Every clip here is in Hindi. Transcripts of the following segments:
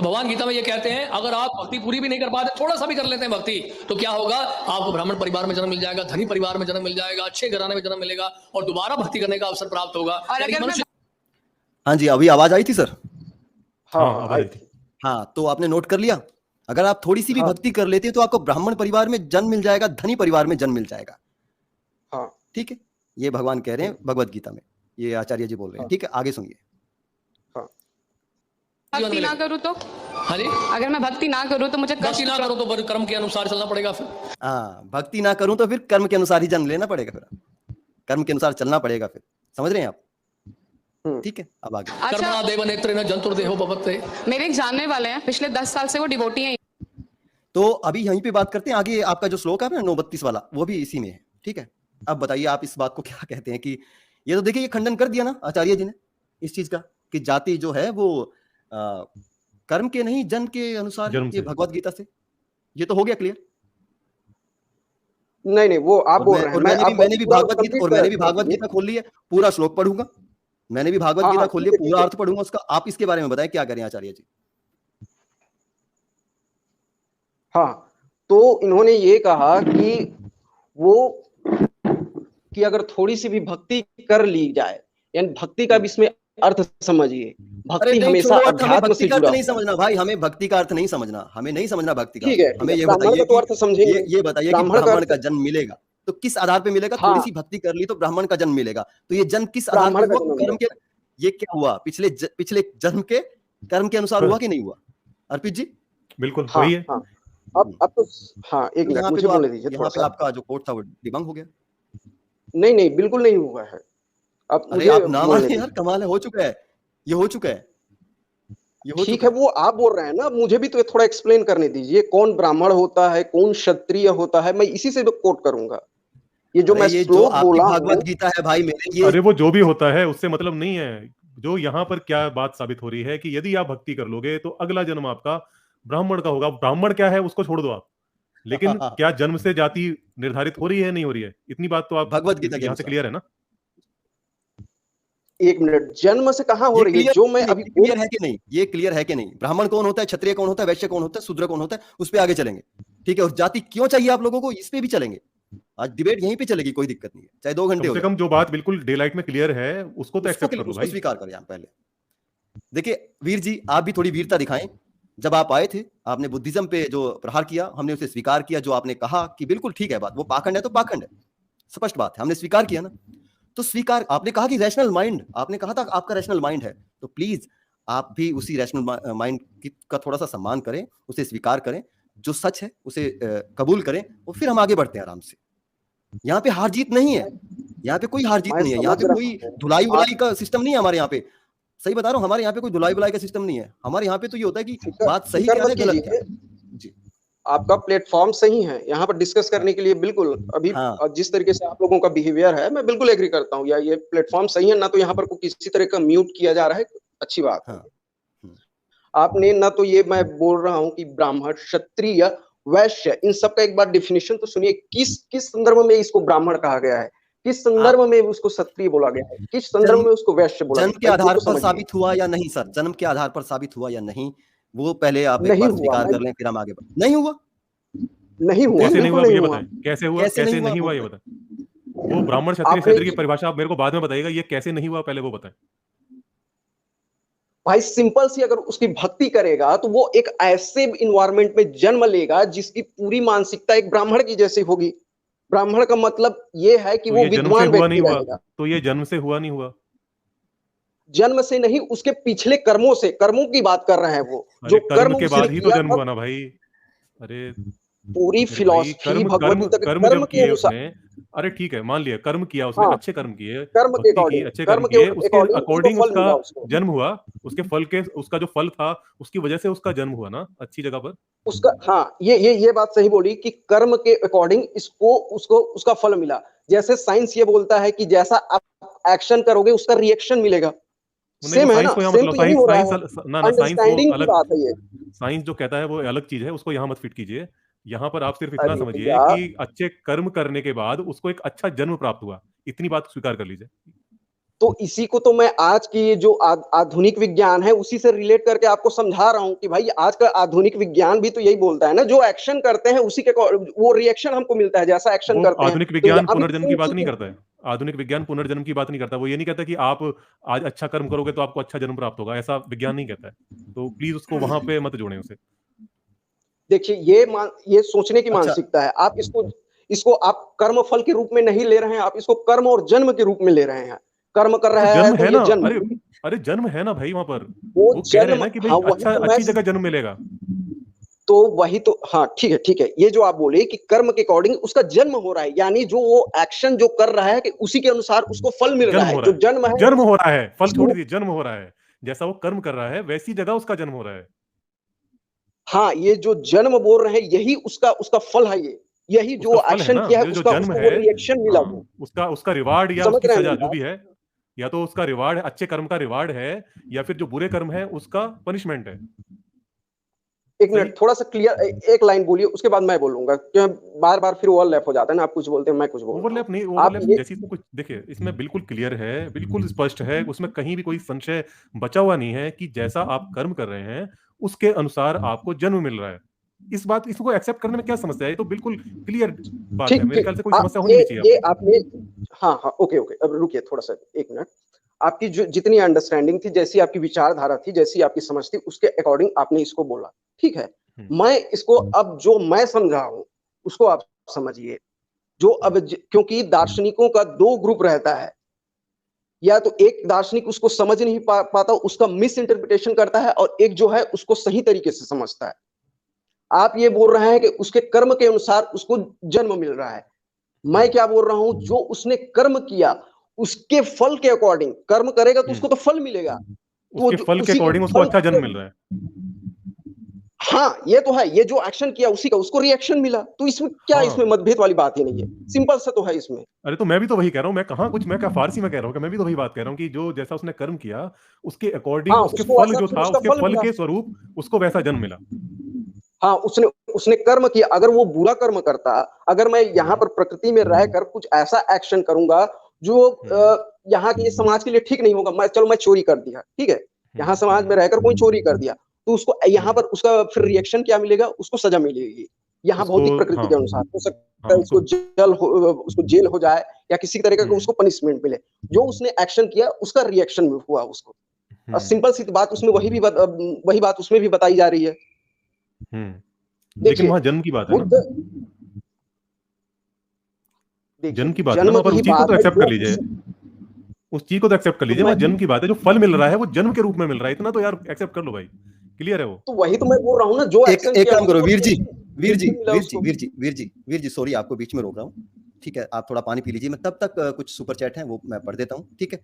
भगवान गीता में ये कहते हैं, अगर आप भक्ति पूरी भी नहीं कर पाते, थोड़ा सा भी कर लेते हैं भक्ति, तो क्या होगा, आपको ब्राह्मण परिवार में जन्म मिल जाएगा, धनी परिवार में जन्म मिल जाएगा, अच्छे घराने में जन्म मिलेगा और दोबारा भक्ति करने का अवसर प्राप्त होगा। हाँ जी, अभी आवाज आई थी सर? हाँ आई थी। हाँ, तो आपने नोट कर लिया, अगर आप थोड़ी सी भी भक्ति कर लेते हैं तो आपको ब्राह्मण परिवार में जन्म मिल जाएगा, धनी परिवार में जन्म मिल जाएगा। हाँ ठीक है, ये भगवान कह रहे हैं भगवत गीता में, ये आचार्य जी बोल रहे हैं। ठीक है, आगे सुनिए। भक्ति ना करूं तो? हाँ जी, अगर मैं भक्ति ना करूं तो मुझे भक्ति ना करूं तो कर्म के अनुसार चलना पड़ेगा फिर। हाँ, भक्ति ना करूं तो फिर कर्म के अनुसार ही जन्म लेना पड़ेगा, फिर कर्म के अनुसार चलना पड़ेगा, फिर समझ रहे हैं आप? ठीक है, अब आगे। कर्मणा देव नेत्रेण जंतुर्देहो भवते। मेरे एक जानने वाले हैं, पिछले 10 साल से वो डिवोटी हैं। तो अभी यहीं पे बात करते हैं, आगे आपका जो श्लोक है ना 932 वाला, वो भी इसी में है। ठीक है, अब बताइए आप इस बात को क्या कहते हैं कि ये तो देखिए, ये खंडन कर दिया ना आचार्य जी ने इस चीज का कि जाति जो है वो कर्म के नहीं जन्म के अनुसार है, ये भगवत गीता से, ये तो हो गया क्लियर। नहीं वो आप बोल रहे हैं। मैंने भी भागवत गीता खोल ली है, पूरा श्लोक पढ़ूंगा, मैंने भी भागवत गीता खोल ली है, पूरा अर्थ पढ़ूंगा उसका। आप इसके बारे में बताएं क्या करें आचार्य जी। हाँ, तो इन्होंने ये कहा कि अगर थोड़ी सी भी भक्ति कर ली जाए, यानी भक्ति का भी इसमें अर्थ समझिए। भक्ति हमेशा अध्यात्म से जुड़ा नहीं समझना भाई, हमें भक्ति का अर्थ नहीं समझना, हमें नहीं समझना भक्ति का। ठीक है, हमें ये बताइए तो अर्थ समझेंगे। ये बताइए कि ब्राह्मण का जन्म मिलेगा तो किस आधार पे मिलेगा? थोड़ी सी भक्ति कर ली तो ब्राह्मण का जन्म मिलेगा, तो ये जन्म किस आधार पर हुआ? कर्म के, ये क्या हुआ? पिछले जन्म के कर्म के अनुसार हुआ कि नहीं हुआ? अर्पित जी बिल्कुल वही है। अब तो हाँ, एक मिनट मुझे बोलने दीजिए। यहाँ पे आपका जो कोट था वो डिबंक हो गया। नहीं बिल्कुल नहीं हुआ है। अब अरे आप नाम यार, कमाल है, हो चुका है, ये हो चुका है। ठीक है, वो आप बोल रहे हैं ना, मुझे भी तो थोड़ा एक्सप्लेन करने दीजिए। कौन ब्राह्मण होता है, कौन क्षत्रिय होता है, मैं इसी से कोट करूंगा। ये जो मैं श्लोक बोला, भगवत गीता है भाई मेरे, ये अरे वो जो भी होता है उससे मतलब नहीं है। जो यहाँ पर क्या बात साबित हो रही है कि यदि आप भक्ति कर लोगे तो अगला जन्म आपका ब्राह्मण का होगा। ब्राह्मण क्या है उसको छोड़ दो आप, लेकिन क्या जन्म से जाति निर्धारित हो रही है, नहीं हो रही है? इतनी बात तो आप भगवत गीता यहाँ से क्लियर है ना? एक मिनट, जन्म से कहां हो रही है? जो मैं अभी क्लियर है कि नहीं, ये क्लियर है कि नहीं? ब्राह्मण कौन होता है, क्षत्रिय कौन होता है, वैश्य कौन होता है, शूद्र कौन होता है, उस पे आगे चलेंगे। ठीक है, और जाति क्यों चाहिए आप लोगों को, इस पे भी चलेंगे। आज डिबेट यहीं पे चलेगी, कोई दिक्कत नहीं है, चाहे 2 घंटे हो। कम से कम जो बात बिल्कुल डे लाइट में क्लियर है उसको तो एक्सेप्ट करो भाई, स्वीकार करें आप पहले। देखिए वीर जी, आप भी थोड़ी वीरता दिखाएं। जब आप आए थे, आपने बुद्धिज्म पे जो प्रहार किया, हमने उसे स्वीकार किया। जो आपने कहा कि बिल्कुल ठीक है बात, वो पाखंड है तो पाखंड है, स्पष्ट बात है, हमने स्वीकार किया ना। तो स्वीकार, आपने कहा कि रैशनल माइंड, आपने कहा था आपका रैशनल माइंड है, तो प्लीज आप भी उसी रैशनल माइंड का थोड़ा सा सम्मान करें, उसे स्वीकार करें, जो सच है उसे कबूल करें, और फिर हम आगे बढ़ते हैं आराम से। यहाँ पे हार जीत नहीं है, यहाँ पे कोई हार जीत नहीं है, यहाँ पे कोई धुलाई बुलाई का सिस्टम नहीं है हमारे यहाँ पे। सही बता रहा हूँ, हमारे यहाँ पे कोई धुलाई बुलाई का सिस्टम नहीं है। हमारे यहाँ पे तो ये होता है कि बात सही क्या है, गलत क्या है। जी, आपका प्लेटफॉर्म सही है यहाँ पर डिस्कस करने के लिए। बिल्कुल अभी जिस तरीके से आप लोगों का बिहेवियर है, मैं बिल्कुल एग्री करता हूँ। या ये प्लेटफॉर्म सही है ना, तो यहाँ पर किसी तरह का म्यूट किया जा रहा है, अच्छी बात है। आपने ना तो ये मैं बोल रहा हूँ कि ब्राह्मण, क्षत्रिय, वैश्य, इन सब का एक बार डेफिनेशन तो सुनिए। किस संदर्भ में इसको ब्राह्मण कहा गया है, किस संदर्भ में उसको क्षत्रिय बोला गया है, किस संदर्भ में उसको वैश्य बोला गया है? जन्म के आधार पर साबित हुआ या नहीं सर? जन्म के आधार पर साबित हुआ या नहीं, वो पहले आप एक बार स्वीकार कर लें, फिर हम आगे बढ़ें। नहीं हुआ, नहीं हुआ। कैसे नहीं हुआ ये बताएं, कैसे हुआ, कैसे नहीं हुआ ये बताएं। वो ब्राह्मण क्षत्रिय क्षेत्र की परिभाषा आप मेरे को बाद में बताइएगा, ये कैसे नहीं हुआ पहले वो बताएं। भाई सिंपल सी, अगर उसकी भक्ति करेगा तो वो एक ऐसे इन्वायरमेंट में जन्म लेगा जिसकी पूरी मानसिकता एक ब्राह्मण की जैसी होगी। ब्राह्मण का मतलब ये है कि वो विद्वान व्यक्ति रहेगा। तो ये जन्म से हुआ नहीं हुआ? जन्म से नहीं, उसके पिछले कर्मों से, कर्मों की बात कर रहे हैं वो। जो कर्म के बाद ही तो जन्म हुआ ना भाई। अरे पूरी फिलॉसफी कर्म किए उसने। अरे ठीक है, मान लिया कर्म किया उसने, अच्छे कर्म किए, कर्म के अकॉर्डिंग, अच्छे कर्म किए, उसके अकॉर्डिंग उसका जन्म हुआ, उसके फल के, उसका जो फल था उसकी वजह से उसका जन्म हुआ ना अच्छी जगह पर उसका। हाँ, ये बात सही बोली कि कर्म के अकॉर्डिंग उसको उसका फल मिला। जैसे साइंस ये बोलता है कि जैसा आप एक्शन करोगे उसका रिएक्शन मिलेगा। सेम है ना, सेम तो यही हो रहा है। अंडरस्टैंडिंग की बात है ये। साइंस जो कहता है वो अलग चीज है, उसको यहाँ मत फिट कीजिए। यहाँ पर आप सिर्फ इतना समझिए कि अच्छे कर्म करने के बाद उसको एक अच्छा जन्म प्राप्त हुआ, इतनी बात स्वीकार कर लीजिए। तो इसी को तो मैं आज की जो आधुनिक विज्ञान है उसी से रिलेट करके आपको समझा रहा हूं कि भाई आज का आधुनिक विज्ञान भी तो यही बोलता है ना, जो एक्शन करते हैं उसी के वो रिएक्शन हमको मिलता है, जैसा एक्शन वो करते हैं। आधुनिक तो विज्ञान यहाँ भी पुनर्जन्म की सेम बात चीज नहीं है। करता है। आधुनिक विज्ञान पुनर्जन्म की बात नहीं करता। वो ये नहीं कहता कि आप आज अच्छा कर्म करोगे तो आपको अच्छा जन्म प्राप्त होगा, ऐसा विज्ञान नहीं कहता है। तो प्लीज उसको वहां पे मत जोड़ें उसे। देखिए ये सोचने की अच्छा मानसिकता है। आप इसको आप कर्म फल के रूप में नहीं ले रहे हैं, आप इसको कर्म और जन्म के रूप में ले रहे हैं। कर्म कर तो रहा है जन्म तो है ये ना, जन्म, अरे अरे जन्म है ना भाई वहां पर। वो वो कह रहे हैं जन्म, ना कि भाई हाँ वही अच्छा तो मैं, अच्छी जगह जन्म मिलेगा। तो वही तो, हाँ ठीक है ठीक है, ये जो आप बोले कि कर्म के अकॉर्डिंग उसका जन्म हो रहा है, यानी जो वो एक्शन जो कर रहा है कि उसी के अनुसार उसको फल मिल रहा जन्म है, हो जो रहा है, जन्म है जन्म हो रहा है, फल छोड़ उसको। दीजिए, जन्म हो रहा है। जैसा वो कर्म कर रहा है वैसी जगह उसका जन्म हो रहा है। हाँ, ये जो जन्म बोल रहे हैं यही उसका उसका फल है, ये यही उसका जो फल है एक्शन ना, किया है ये जो उसका जन्म उसको वो है। रिएक्शन मिला, हाँ, वो उसका उसका रिवार्ड या समझ उसकी रहे हैं सजा मेरी जो बात? भी है, या तो उसका रिवार्ड अच्छे कर्म का रिवार्ड है, या फिर जो बुरे कर्म है उसका पनिशमेंट है। एक सही। मिनट, थोड़ा सा क्लियर एक लाइन बोलिए, उसके बाद मैं बोलूंगा, क्यों बार बार फिर ओवरलैप हो जाता है ना, आप कुछ बोलते हैं मैं कुछ बोल रहा हूँ। ओवरलैप नहीं, आप ओवरलैप ये, जैसी इसमें कुछ देखिए, इसमें बिल्कुल क्लियर है, बिल्कुल स्पष्ट है, उसमें कहीं भी कोई संशय बचा हुआ नहीं है कि जैसा आप कर्म कर रहे हैं उसके अनुसार आपको जन्म मिल रहा है। इस बात, इसको एक्सेप्ट करने में क्या समस्या है? ये तो बिल्कुल क्लियर बात है, ठीक मेरे ठीक, ख्याल से कोई समस्या होनी नहीं चाहिए ये आपको। आपने, हाँ हाँ, ओके ओके, अब रुकिए थोड़ा सा, एक मिनट। आपकी जो जितनी अंडरस्टैंडिंग थी, जैसी आपकी विचारधारा थी, जैसी आपकी समझ थी, उसके अकॉर्डिंग आपने इसको बोला, ठीक है। हम्म, मैं इसको अब जो मैं समझा हूं उसको आप समझिए। जो अब क्योंकि दार्शनिकों का दो ग्रुप रहता है, या तो एक दार्शनिक उसको समझ नहीं पाता, उसका मिस इंटरप्रिटेशन करता है, और एक जो है उसको सही तरीके से समझता है। आप ये बोल रहे हैं कि उसके कर्म के अनुसार उसको जन्म मिल रहा है। मैं हम्म, क्या बोल रहा हूं, जो उसने कर्म किया उसके फल के अकॉर्डिंग, कर्म करेगा तो हम्म। उसको तो फल मिलेगा, तो उसके फल के उसी के अकॉर्डिंग उसको फल अच्छा जन्म के, मिल रहा है। हाँ ये तो है, ये जो एक्शन किया उसी का उसको रिएक्शन मिला, तो इसमें क्या, इसमें हाँ, मतभेद वाली बात ही नहीं है, सिंपल सा तो है इसमें। अरे तो मैं भी तो वही कह रहा हूँ, मैं कहाँ कुछ, मैं क्या फारसी में कह रहा हूँ, कि मैं भी तो वही बात कह रहा हूँ कि जो जैसा उसने कर्म किया उसके हाँ, अकॉर्डिंग उसके उसको फल ऐसा जो फिर था, उसका उसके फल फल मिला। के स्वरूप उसको वैसा जन्म मिला। हाँ, उसने उसने कर्म किया, अगर वो बुरा कर्म करता, अगर मैं यहाँ पर प्रकृति में रहकर कुछ ऐसा एक्शन करूंगा जो हम्म, यहाँ के समाज के लिए ठीक नहीं होगा, मैं चोरी कर दिया, ठीक है, यहाँ समाज में हम्म, रहकर कोई चोरी कर दिया, तो उसको यहाँ हम्म। पर उसका फिर रिएक्शन क्या मिलेगा, उसको सजा मिलेगी, यहाँ उसको, भौतिक प्रकृति हाँ, के अनुसार हो सकता है हाँ तो, उसको जेल हो जाए, या किसी तरह का हम्म, उसको पनिशमेंट मिले। जो उसने एक्शन किया उसका रिएक्शन हुआ उसको, और हम्म, सिंपल सी बात उसमें वही बात उसमें भी बताई जा रही है। लेकिन देखिए वहां जन्म की बात है ना, बुद्ध, देखिए जन्म की बात है ना जन्म वहां की पर, ही उस चीज को बात तो है, एक्सेप्ट कर जो लीजिए। उस चीज को तो एक्सेप्ट कर तो लीजिए, मैं, वहां जन्म की बात है, जो फल मिल रहा है वो जन्म के रूप में मिल रहा है, इतना तो यार एक्सेप्ट कर लो भाई, क्लियर है वो। तो वही तो मैं बोल रहा हूँ ना, जो एक एक्शन एक किया काम उसी करो को वीर जी, वीर जी, रिएक्शन मिला वीर जी, उसको। वीर जी, वीर जी, वीर जी, सॉरी आपको बीच में रोक रहा हूँ। ठीक है, आप थोड़ा पानी पी लीजिए, मैं तब तक कुछ सुपर चैट है वो मैं पढ़ देता हूँ, ठीक है।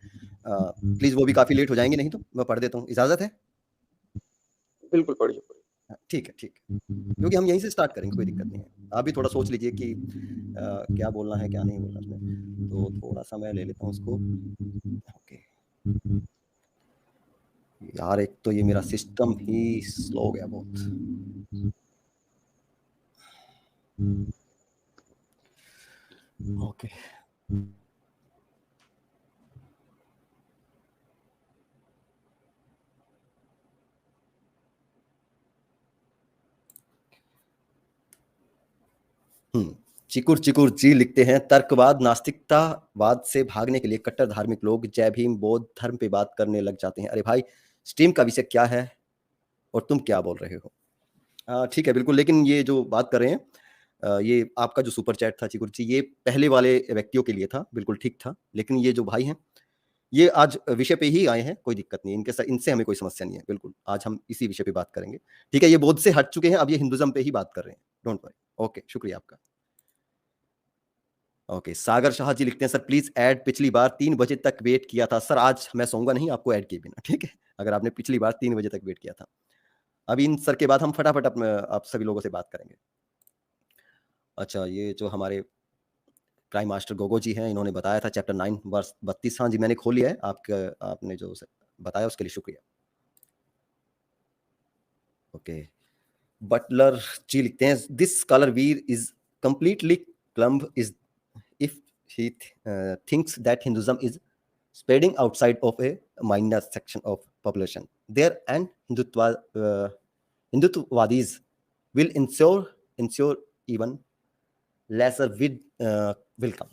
प्लीज, वो भी काफी लेट हो जाएंगे, नहीं तो मैं पढ़ देता हूँ, इजाजत है? बिल्कुल पढ़िए। ठीक है, ठीक है, क्योंकि हम यहीं से स्टार्ट करेंगे, कोई दिक्कत नहीं है। आप भी थोड़ा सोच लीजिए कि क्या बोलना है क्या नहीं बोलना उसमें, तो थोड़ा सा मैं ले लेता हूँ उसको। ओके यार, एक तो ये मेरा सिस्टम ही स्लो हो गया बहुत। ओके चिकुर चिकुर जी लिखते हैं, तर्कवाद नास्तिकतावाद से भागने के लिए कट्टर धार्मिक लोग जय भीम बौद्ध धर्म पे बात करने लग जाते हैं। अरे भाई, स्ट्रीम का विषय क्या है और तुम क्या बोल रहे हो? ठीक है, बिल्कुल, लेकिन ये जो बात कर रहे हैं, ये आपका जो सुपर चैट था चिकुर जी, ये पहले वाले व्यक्तियों के लिए था, बिल्कुल ठीक था। लेकिन ये जो भाई हैं, ये आज विषय पे ही आए हैं, कोई दिक्कत नहीं, इनसे हमें कोई समस्या नहीं है, बिल्कुल आज हम इसी विषय पे बात करेंगे। ठीक है, ये बौद्ध से हट चुके हैं, अब ये हिंदुज्म पे ही बात कर रहे हैं, डोंट वरी। ओके, शुक्रिया आपका। ओके, सागर शाह जी लिखते हैं, सर प्लीज ऐड, पिछली बार 3 बजे तक वेट किया था सर, आज मैं सोऊंगा नहीं आपको ऐड किए बिना, ठीक है, अगर आपने पिछली बार 3 बजे तक वेट किया था। अभी इन सर के बाद हम फटाफट आप सभी लोगों से बात करेंगे। अच्छा, ये जो हमारे प्राइम मास्टर गोगो जी हैं, इन्होंने बताया था चैप्टर 9 वर्स 32। हाँ जी, मैंने खोल लिया है, आपने जो बताया उसके लिए शुक्रिया। ओके, बटलर जी लिखते हैं, दिस स्कॉलर वीर इज कंप्लीटली क्लम्ब is if he thinks that Hinduism is spreading outside of a minor section of population there, and Hindutvaadis will ensure even lesser will come.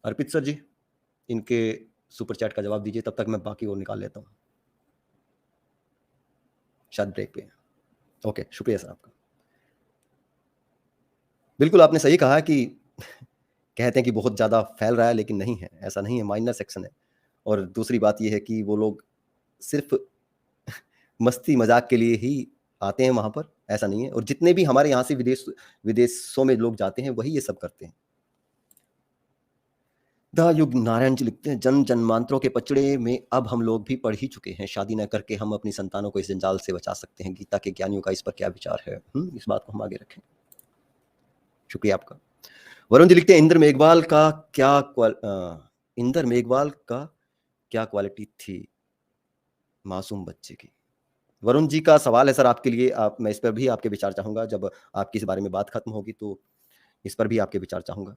Arpit sir ji, इनके सुपर चैट का जवाब दीजिए, तब तक मैं बाकी और निकाल लेता हूं, शायद ब्रेक पे। ओके, शुक्रिया सर आपका। बिल्कुल आपने सही कहा कि कहते हैं कि बहुत ज़्यादा फैल रहा है, लेकिन नहीं है, ऐसा नहीं है, माइनर सेक्शन है। और दूसरी बात यह है कि वो लोग सिर्फ मस्ती मजाक के लिए ही आते हैं वहाँ पर, ऐसा नहीं है। और जितने भी हमारे यहाँ से विदेशों में लोग जाते हैं वही ये सब करते हैं। द युग नारायण जी लिखते हैं, जन्म जन्मांतरों के पचड़े में अब हम लोग भी पढ़ ही चुके हैं, शादी न करके हम अपनी संतानों को इस जंजाल से बचा सकते हैं। गीता के ज्ञानियों का इस पर क्या विचार है? इस बात को हम आगे रखें। शुक्रिया आपका। वरुण जी लिखते हैं, इंद्र मेघवाल का क्या क्वालिटी थी मासूम बच्चे की? वरुण जी का सवाल है सर आपके लिए। मैं इस पर भी आपके विचार चाहूंगा, जब आपकी इस बारे में बात खत्म होगी तो इस पर भी आपके विचार चाहूंगा।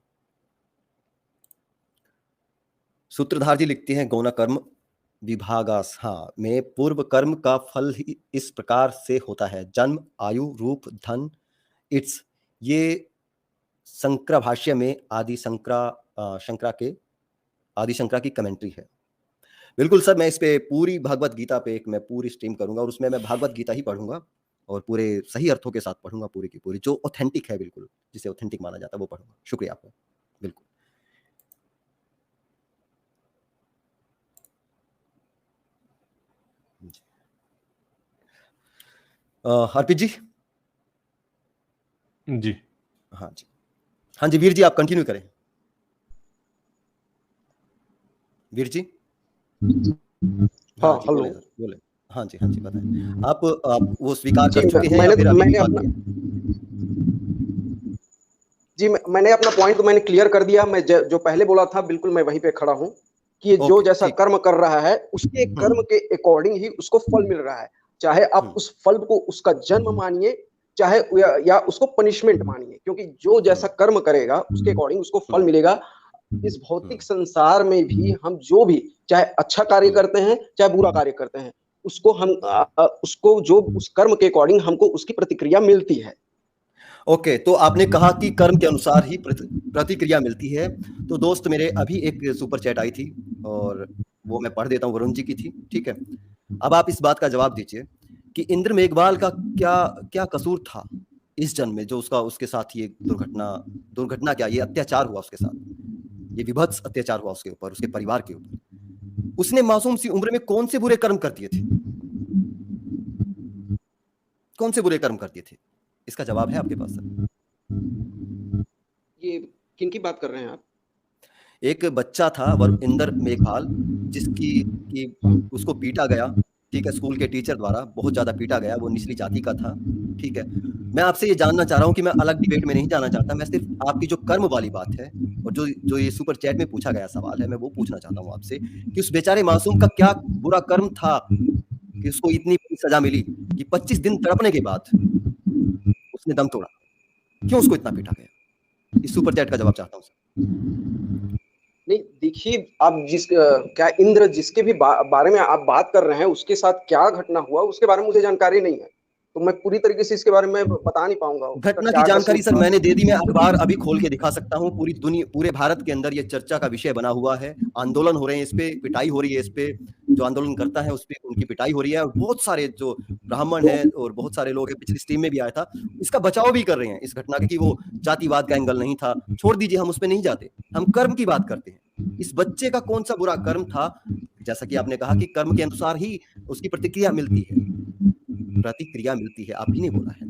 सूत्रधार जी लिखते हैं, गौण कर्म विभागास, हाँ, में पूर्व कर्म का फल ही इस प्रकार से होता है, जन्म, आयु, रूप, धन, इट्स। ये शंकरा भाष्य में आदि शंकरा की कमेंट्री है। बिल्कुल सर, मैं इस पे पूरी भगवत गीता पे मैं पूरी स्ट्रीम करूंगा, और उसमें मैं भगवत गीता ही पढ़ूंगा और पूरे सही अर्थों के साथ पढ़ूंगा, पूरी की पूरी, जो ऑथेंटिक है, बिल्कुल जिसे ऑथेंटिक माना जाता है वो पढ़ूंगा। शुक्रिया आपका। बिल्कुल अर्पित जी। जी हाँ जी वीर जी, आप कंटिन्यू करें। वीर जी। हाँ, हेलो। बोले। हाँ जी बताएं। आप वो स्वीकार कर चुके हैं? मैंने अपना पॉइंट तो मैंने क्लियर कर दिया। मैं जो पहले बोला था बिल्कुल मैं वहीं पे खड़ा हूँ कि जो जैसा कर्म कर रहा है उसके कर्म के अकॉर्डिंग ही उसको फल मिल रहा है। चाहे आप उस फल को उसका जन्म मानिए, चाहे या उसको पनिशमेंट मानिए, क्योंकि जो जैसा कर्म करेगा उसके अकॉर्डिंग उसको फल मिलेगा। इस भौतिक संसार में भी हम जो भी चाहे अच्छा कार्य करते हैं चाहे बुरा कार्य करते हैं, उसको जो उस कर्म के अकॉर्डिंग हमको उसकी प्रतिक्रिया मिलती है। ओके, तो आपने कहा कि कर्म के अनुसार ही प्रतिक्रिया मिलती है। तो दोस्त मेरे, अभी एक सुपर चैट आई थी और वो मैं पढ़ देता हूँ, वरुण जी की थी, ठीक है। अब आप इस बात का जवाब दीजिए कि इंद्र मेघवाल का क्या कसूर था इस जन्म में, जो उसके साथ ये दुर्घटना क्या, ये अत्याचार हुआ उसके साथ, ये विभत्स अत्याचार हुआ उसके ऊपर, उसके परिवार के ऊपर। उसने मासूम सी उम्र में कौन से बुरे कर्म कर दिए थे? कौन से बुरे कर्म कर दिए थे? इसका जवाब है आपके पास सर? ये किन की बात कर रहे हैं आप? एक बच्चा था इंद्र मेघवाल, उसको पीटा गया, ठीक है, स्कूल के टीचर द्वारा बहुत ज्यादा पीटा गया। वो निचली जाति का था, ठीक है। मैं आपसे ये जानना चाह रहा हूँ कि मैं अलग डिबेट में नहीं जाना चाहता, मैं सिर्फ आपकी जो कर्म वाली बात है और जो ये सुपर चैट में पूछा गया सवाल है, मैं वो पूछना चाहता हूँ आपसे कि उस बेचारे मासूम का क्या बुरा कर्म था कि उसको इतनी सजा मिली कि 25 दिन तड़पने के बाद उसने दम तोड़ा? क्यों उसको इतना पीटा गया? इस सुपर चैट का जवाब चाहता हूँ सर। नहीं, देखिए, आप क्या इंद्र जिसके भी बारे में आप बात कर रहे हैं उसके साथ क्या घटना हुआ उसके बारे में मुझे जानकारी नहीं है, तो मैं पूरी तरीके से इसके बारे में बता नहीं पाऊंगा। घटना की जानकारी सर मैंने दे दी, मैं अखबार अभी खोल के दिखा सकता हूँ। पूरे भारत के अंदर ये चर्चा का विषय बना हुआ है, आंदोलन हो रहे हैं इस पे, पिटाई हो रही है इस पे, जो आंदोलन करता है उस पे उनकी पिटाई हो रही है, और बहुत सारे जो ब्राह्मण है और बहुत सारे लोग हैं, पिछली स्ट्रीम में भी आया था, इसका बचाव भी कर रहे हैं इस घटना के कि वो जातिवाद का एंगल नहीं था। छोड़ दीजिए, हम उस पर नहीं जाते, हम कर्म की बात करते हैं। इस बच्चे का कौन सा बुरा कर्म था? जैसा कि आपने कहा कि कर्म के अनुसार ही उसकी प्रतिक्रिया मिलती है, आप ही ने बोला है।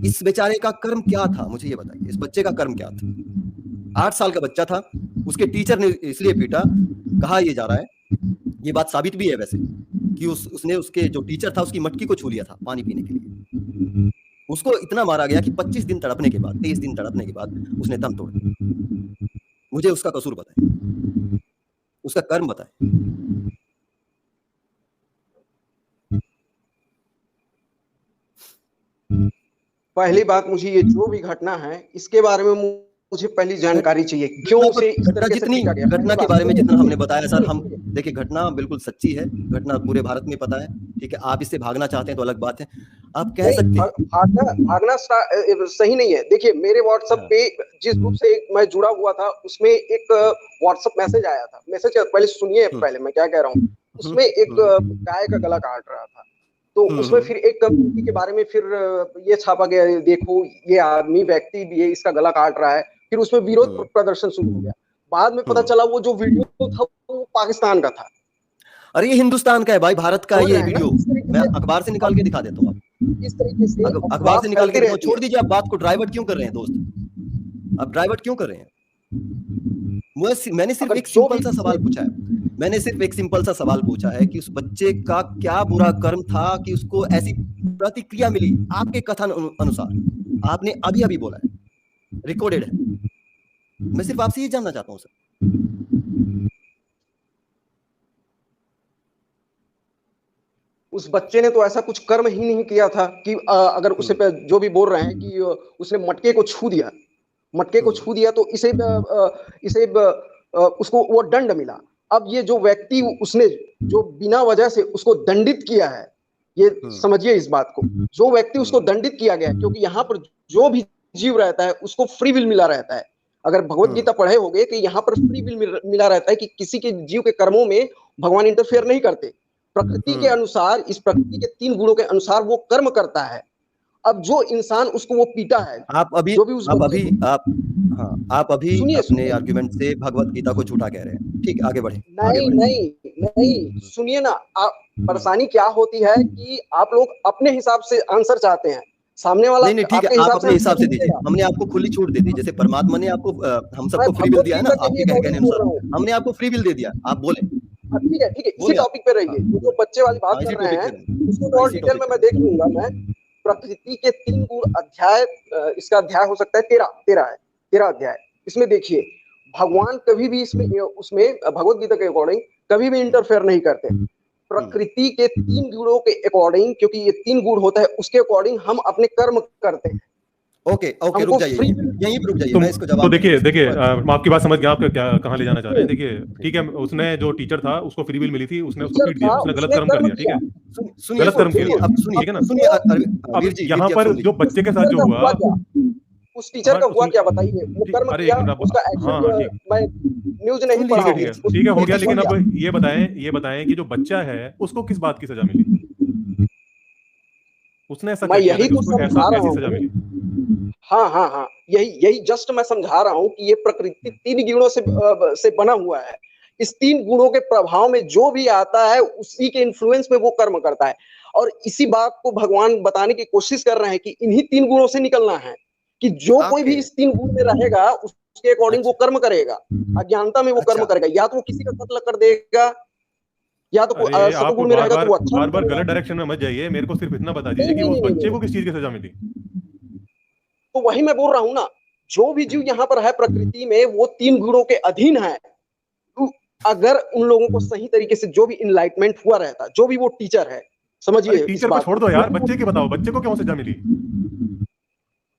इस बेचारे का कर्म क्या था, मुझे ये बताइए, इस बच्चे का कर्म क्या था? 8 साल का बच्चा था, उसके टीचर ने इसलिए पीटा, कहा ये जा रहा है, ये बात साबित भी है वैसे कि उसने उसके जो टीचर था उसकी मटकी को छू लिया था पानी पीने के लिए। उसको इतना मारा गया कि 25 दिन तड़पने के बाद, 23 दिन तड़पने के बाद उसने दम तोड़ दिया। मुझे उसका कसूर बताएं, उसका कर्म बताएं। पहली बात, मुझे ये जो भी घटना है इसके बारे में मुझे पहली जानकारी चाहिए, क्यों उसे इस घटना तरीके से जितनी पीटा गया? घटना के बारे में जितना हमने बताया सर, हम देखिए घटना बिल्कुल सच्ची है, घटना पूरे भारत में पता है, ठीक है। आप इससे भागना चाहते हैं तो अलग बात है, आप कह सकते हैं। भागना सही नहीं है। देखिए मेरे व्हाट्सएप पे जिस ग्रुप से मैं जुड़ा हुआ था उसमें एक व्हाट्सएप मैसेज आया था। मैसेज पहले सुनिए, पहले मैं क्या कह रहा हूँ। उसमें एक गाय का गला काट रहा था, तो उसमें फिर एक कम्युनिटी के बारे में फिर ये छापा गया, देखो ये आदमी व्यक्ति भी है, इसका गला काट रहा है। फिर उसमें विरोध प्रदर्शन शुरू हो गया। बाद में पता चला वो जो वीडियो था वो पाकिस्तान का था। अरे ये हिंदुस्तान का है भाई, भारत का ये वीडियो मैं अखबार से निकाल के दिखा देता हूँ। इस तरीके से अखबार से निकाल के छोड़ दीजिए, आप बात को डाइवर्ट क्यों कर रहे हैं दोस्त? आप डाइवर्ट क्यों कर रहे हैं? मैंने सिर्फ एक सिंपल सा सवाल पूछा है, मैंने सिर्फ एक सिंपल सा सवाल पूछा है कि उस बच्चे का क्या बुरा कर्म था कि उसको ऐसी प्रतिक्रिया मिली आपके कथन अनुसार। आपने अभी अभी बोला है, रिकॉर्डेड है। मैं सिर्फ आपसे ये जानना चाहता हूं सर। उस बच्चे ने तो ऐसा कुछ कर्म ही नहीं किया था कि अगर उसे पे जो भी बोल रहे हैं कि उसने मटके को छू दिया, मटके को छू दिया तो इसे उसको वो दंड मिला। अब ये जो व्यक्ति उसने जो बिना वजह से उसको दंडित किया है, ये समझिए इस बात को, जो व्यक्ति उसको दंडित किया गया, क्योंकि यहाँ पर जो भी जीव रहता है उसको फ्री विल मिला रहता है। अगर भगवत गीता पढ़े होंगे कि यहाँ पर फ्री विल मिला रहता है कि किसी के जीव के कर्मों में भगवान इंटरफेयर नहीं करते। प्रकृति के अनुसार, इस प्रकृति के 3 गुणों के अनुसार वो कर्म करता है। अब जो इंसान उसको वो पीटा है, आप अभी जो भी उस आप अभी अपने आर्गुमेंट से भगवत गीता को झूठा कह रहे हैं। ठीक है, आगे बढ़े। नहीं, सुनिए ना, परेशानी क्या होती है कि आप लोग अपने हिसाब से आंसर चाहते हैं, सामने वाला नहीं ठीक है, आप अपने हिसाब से दीजिए। हमने आपको खुली छूट दे दी, जैसे परमात्मा ने आपको हम सबको फ्री विल दिया है ना, आपके कहने अनुसार हमने आपको फ्री विल दे दिया, आप बोले। ठीक है, इसी टॉपिक पे रहिए। जो बच्चे वाली बात कर रहे हैं उसको और डिटेल में मैं देख लूंगा। मैं प्रकृति के 3 गुण अध्याय, इसका अध्याय हो सकता है 13 अध्याय। इसमें देखिए भगवान कभी भी उसमें भगवत गीता के अकॉर्डिंग कभी भी इंटरफेयर नहीं करते। प्रकृति के 3 गुणों के अकॉर्डिंग, क्योंकि ये 3 गुण होता है, उसके अकॉर्डिंग हम अपने कर्म करते हैं। ओके रुक जाइए, यहीं रुक जाइए, मैं इसको जवाब। तो देखिए मैं आपकी बात समझ गया, आप क्या कहाँ ले जाना चाह रहे हैं। देखिए ठीक है, उसने जो टीचर था उसको फ्री विल मिली थी, उसने उसको पीट दिया, उसने गलत कर्म कर दिया। ठीक है, गलत कर्म किया, ठीक है ना। अब यहाँ पर जो बच्चे के साथ जो हुआ, उस टीचर का हुआ क्या बताइए? वो कर्म किया, उसका एक्शन मैं न्यूज़ नहीं पढ़ा हूं। ठीक है, हो गया। लेकिन अब ये बताएं कि जो बच्चा है उसको किस बात की सजा मिली? उसने ऐसा किया कि उसको ऐसी सजा मिली। हाँ, यही जस्ट मैं समझा रहा हूँ कि ये प्रकृति 3 गुणों से बना हुआ है। इस 3 गुणों के प्रभाव में जो भी आता है उसी के इन्फ्लुएंस में वो कर्म करता है। और इसी बात को भगवान बताने की कोशिश कर रहे हैं कि इन्हीं 3 गुणों से निकलना है, कि जो कोई भी इस 3 गुण में रहेगा उसके अकॉर्डिंग वो कर्म करेगा। अज्ञानता में वो कर्म करेगा, या तो वो किसी का कत्ल कर देगा, या तो सतगुण में रहेगा तो वो अच्छा। बार गलत डायरेक्शन में मत जाइए, मेरे को सिर्फ इतना बता दीजिए कि उस बच्चे को किस चीज की सजा मिली। तो वही मैं बोल रहा हूँ ना, जो भी जीव यहाँ पर है प्रकृति में वो 3 गुणों के अधीन है। तो अगर उन लोगों को सही तरीके से जो भी इनलाइटमेंट हुआ रहता, जो भी वो टीचर है, समझिए। टीचर को छोड़ दो यार, बच्चे की बताओ, बच्चे को क्यों सजा मिली?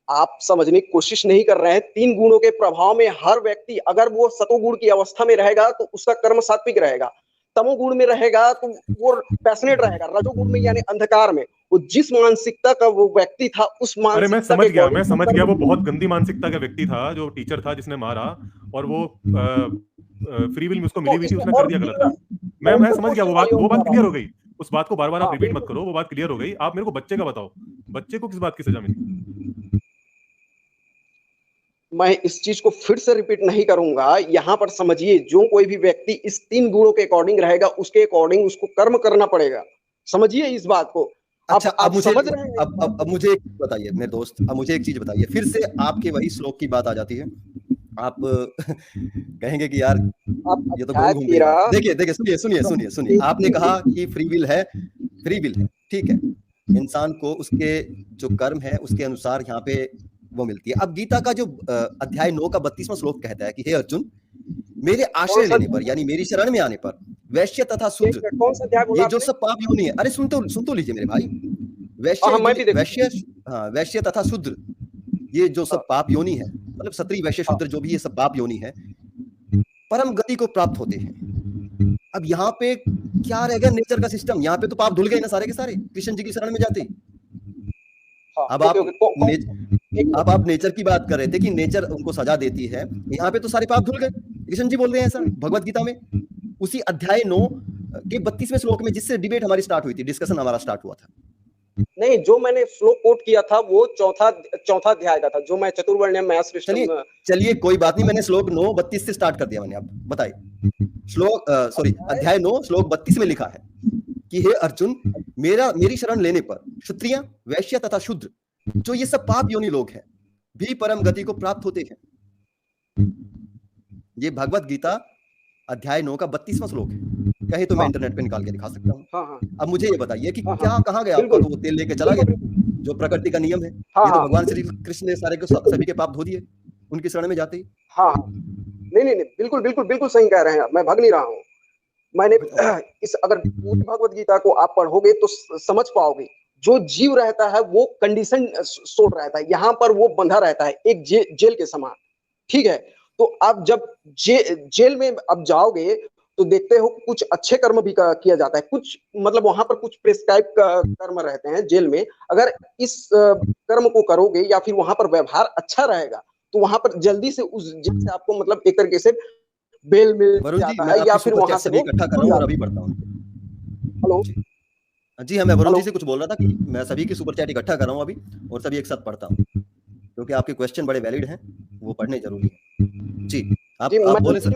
आप समझने की कोशिश नहीं कर रहे हैं। 3 गुणों के प्रभाव में हर व्यक्ति, अगर वो सतोगुण की अवस्था में रहेगा तो उसका कर्म सात्विक रहेगा, तमोगुण में रहेगा तो वो पैशनेट रहेगा, रजोगुण में यानी अंधकार में वो जिस मानसिकता का वो व्यक्ति था उस मानसिकता। अरे मैं समझ गया, वो बहुत गंदी मानसिकता का व्यक्ति था जो टीचर था जिसने मारा, और वो फ्री विल में उसको मिली हुई थी, उसने कर दिया गलत काम। मैं समझ गया, वो बात क्लियर हो गई। उस बात को बार-बार आप रिपीट मत करो, वो बात क्लियर हो गई। आप मेरे को बच्चे का बताओ, बच्चे को किस बात की सजा मिली? मैं इस चीज को फिर से रिपीट नहीं करूंगा। यहाँ पर समझिए, जो कोई भी व्यक्ति इस 3 गुणों के अकॉर्डिंग रहेगा उसके अकॉर्डिंग उसको कर्म करना पड़ेगा। समझिए इस बात को। अच्छा, अब समझ रहे हैं? अब मुझे एक बताइए मेरे दोस्त, अब मुझे एक चीज बताइए। फिर से आपके वही श्लोक की बात आ जाती है। आप कहेंगे कि यार ये तो घूम गया। देखिए सुनिए, आपने कहा कि फ्री विल है, ठीक है। इंसान को उसके जो कर्म है उसके अनुसार यहाँ पे वो मिलती है। अब गीता का जो अध्याय 9 का 32वां श्लोक कहता है कि हे अर्जुन, मेरे आश्रय लेने पर यानी मेरी शरण में आने पर वैश्य तथा शूद्र, ये जो सब पाप योनि है, अरे सुन तो लीजिए मेरे भाई, वैश्य तथा शूद्र, ये जो सब पाप योनि है मतलब क्षत्रिय वैश्य शूद्र जो भी ये सब पाप योनि है, परम गति को प्राप्त होते हैं। अब यहाँ पे क्या रह गया नेचर का सिस्टम, यहाँ पे तो पाप धुल गए ना सारे के सारे कृष्ण जी की शरण में जाते ही। अब आप नेचर की बात कर रहे थे कि नेचर उनको सजा देती है, यहाँ पे तो सारे पाप धुल गए। कृष्ण जी बोल रहे हैं ऐसा भगवत गीता में, उसी अध्याय 9 के 32वें श्लोक में, जिससे डिबेट हमारी स्टार्ट हुई थी, डिस्कशन हमारा स्टार्ट हुआ था। नहीं, जो मैंने श्लोक कोट किया था वो चौथा अध्याय का था, जो मैं चतुर्वर्ण्यम न्याय सिस्टम। चलिए कोई बात नहीं, मैंने श्लोक 9:32 से स्टार्ट कर दिया मैंने। आप बताइए, अध्याय 9 श्लोक 32 में लिखा है कि हे अर्जुन, मेरी शरण लेने पर क्षत्रिय वैश्य तथा शूद्र, जो ये सब पाप योनि लोग हैं, भी परम गति को प्राप्त होते हैं। ये भगवत गीता अध्याय 9 का 32वां श्लोक है। कहे तो मैं इंटरनेट पे निकाल के दिखा सकता हूँ। अब मुझे ये बताइए कि क्या कहाँ गया आपका वो तेल लेके चला गया, जो प्रकृति का नियम है। ये तो भगवान श्री कृष्ण ने सारे सभी के पाप धो दिए उनकी शरण में जाते ही। हाँ, नहीं, बिल्कुल सही कह रहे हैं, मैं भाग नहीं रहा हूँ। मैंने अगर पूरी भगवत गीता को आप पढ़ोगे तो समझ पाओगे, जो जीव रहता है वो कंडीशन सोच रहता है, यहाँ पर वो बंधा रहता है एक जेल के समान। ठीक है, तो आप जब जेल में अब जाओगे तो देखते हो कुछ अच्छे कर्म भी किया जाता है, कुछ मतलब वहां पर कुछ प्रिस्क्राइब कर्म रहते हैं जेल में। अगर इस कर्म को करोगे या फिर वहां पर व्यवहार अच्छा रहेगा तो वहां पर जल्दी से उस जेल से आपको मतलब एक तरीके से बेल मिल जाता है, या फिर वहां से इकट्ठा कर रहा हूं और अभी पढ़ता हूं। हेलो जी हाँ, मैं वरुण जी से कुछ बोल रहा था कि मैं सभी की सुपर चैट इकट्ठा कर रहा हूं अभी, और सभी एक साथ पढ़ता हूं, क्योंकि आपके क्वेश्चन बड़े वैलिड हैं, वो पढ़ने जरूरी है। जी आप बोले सर।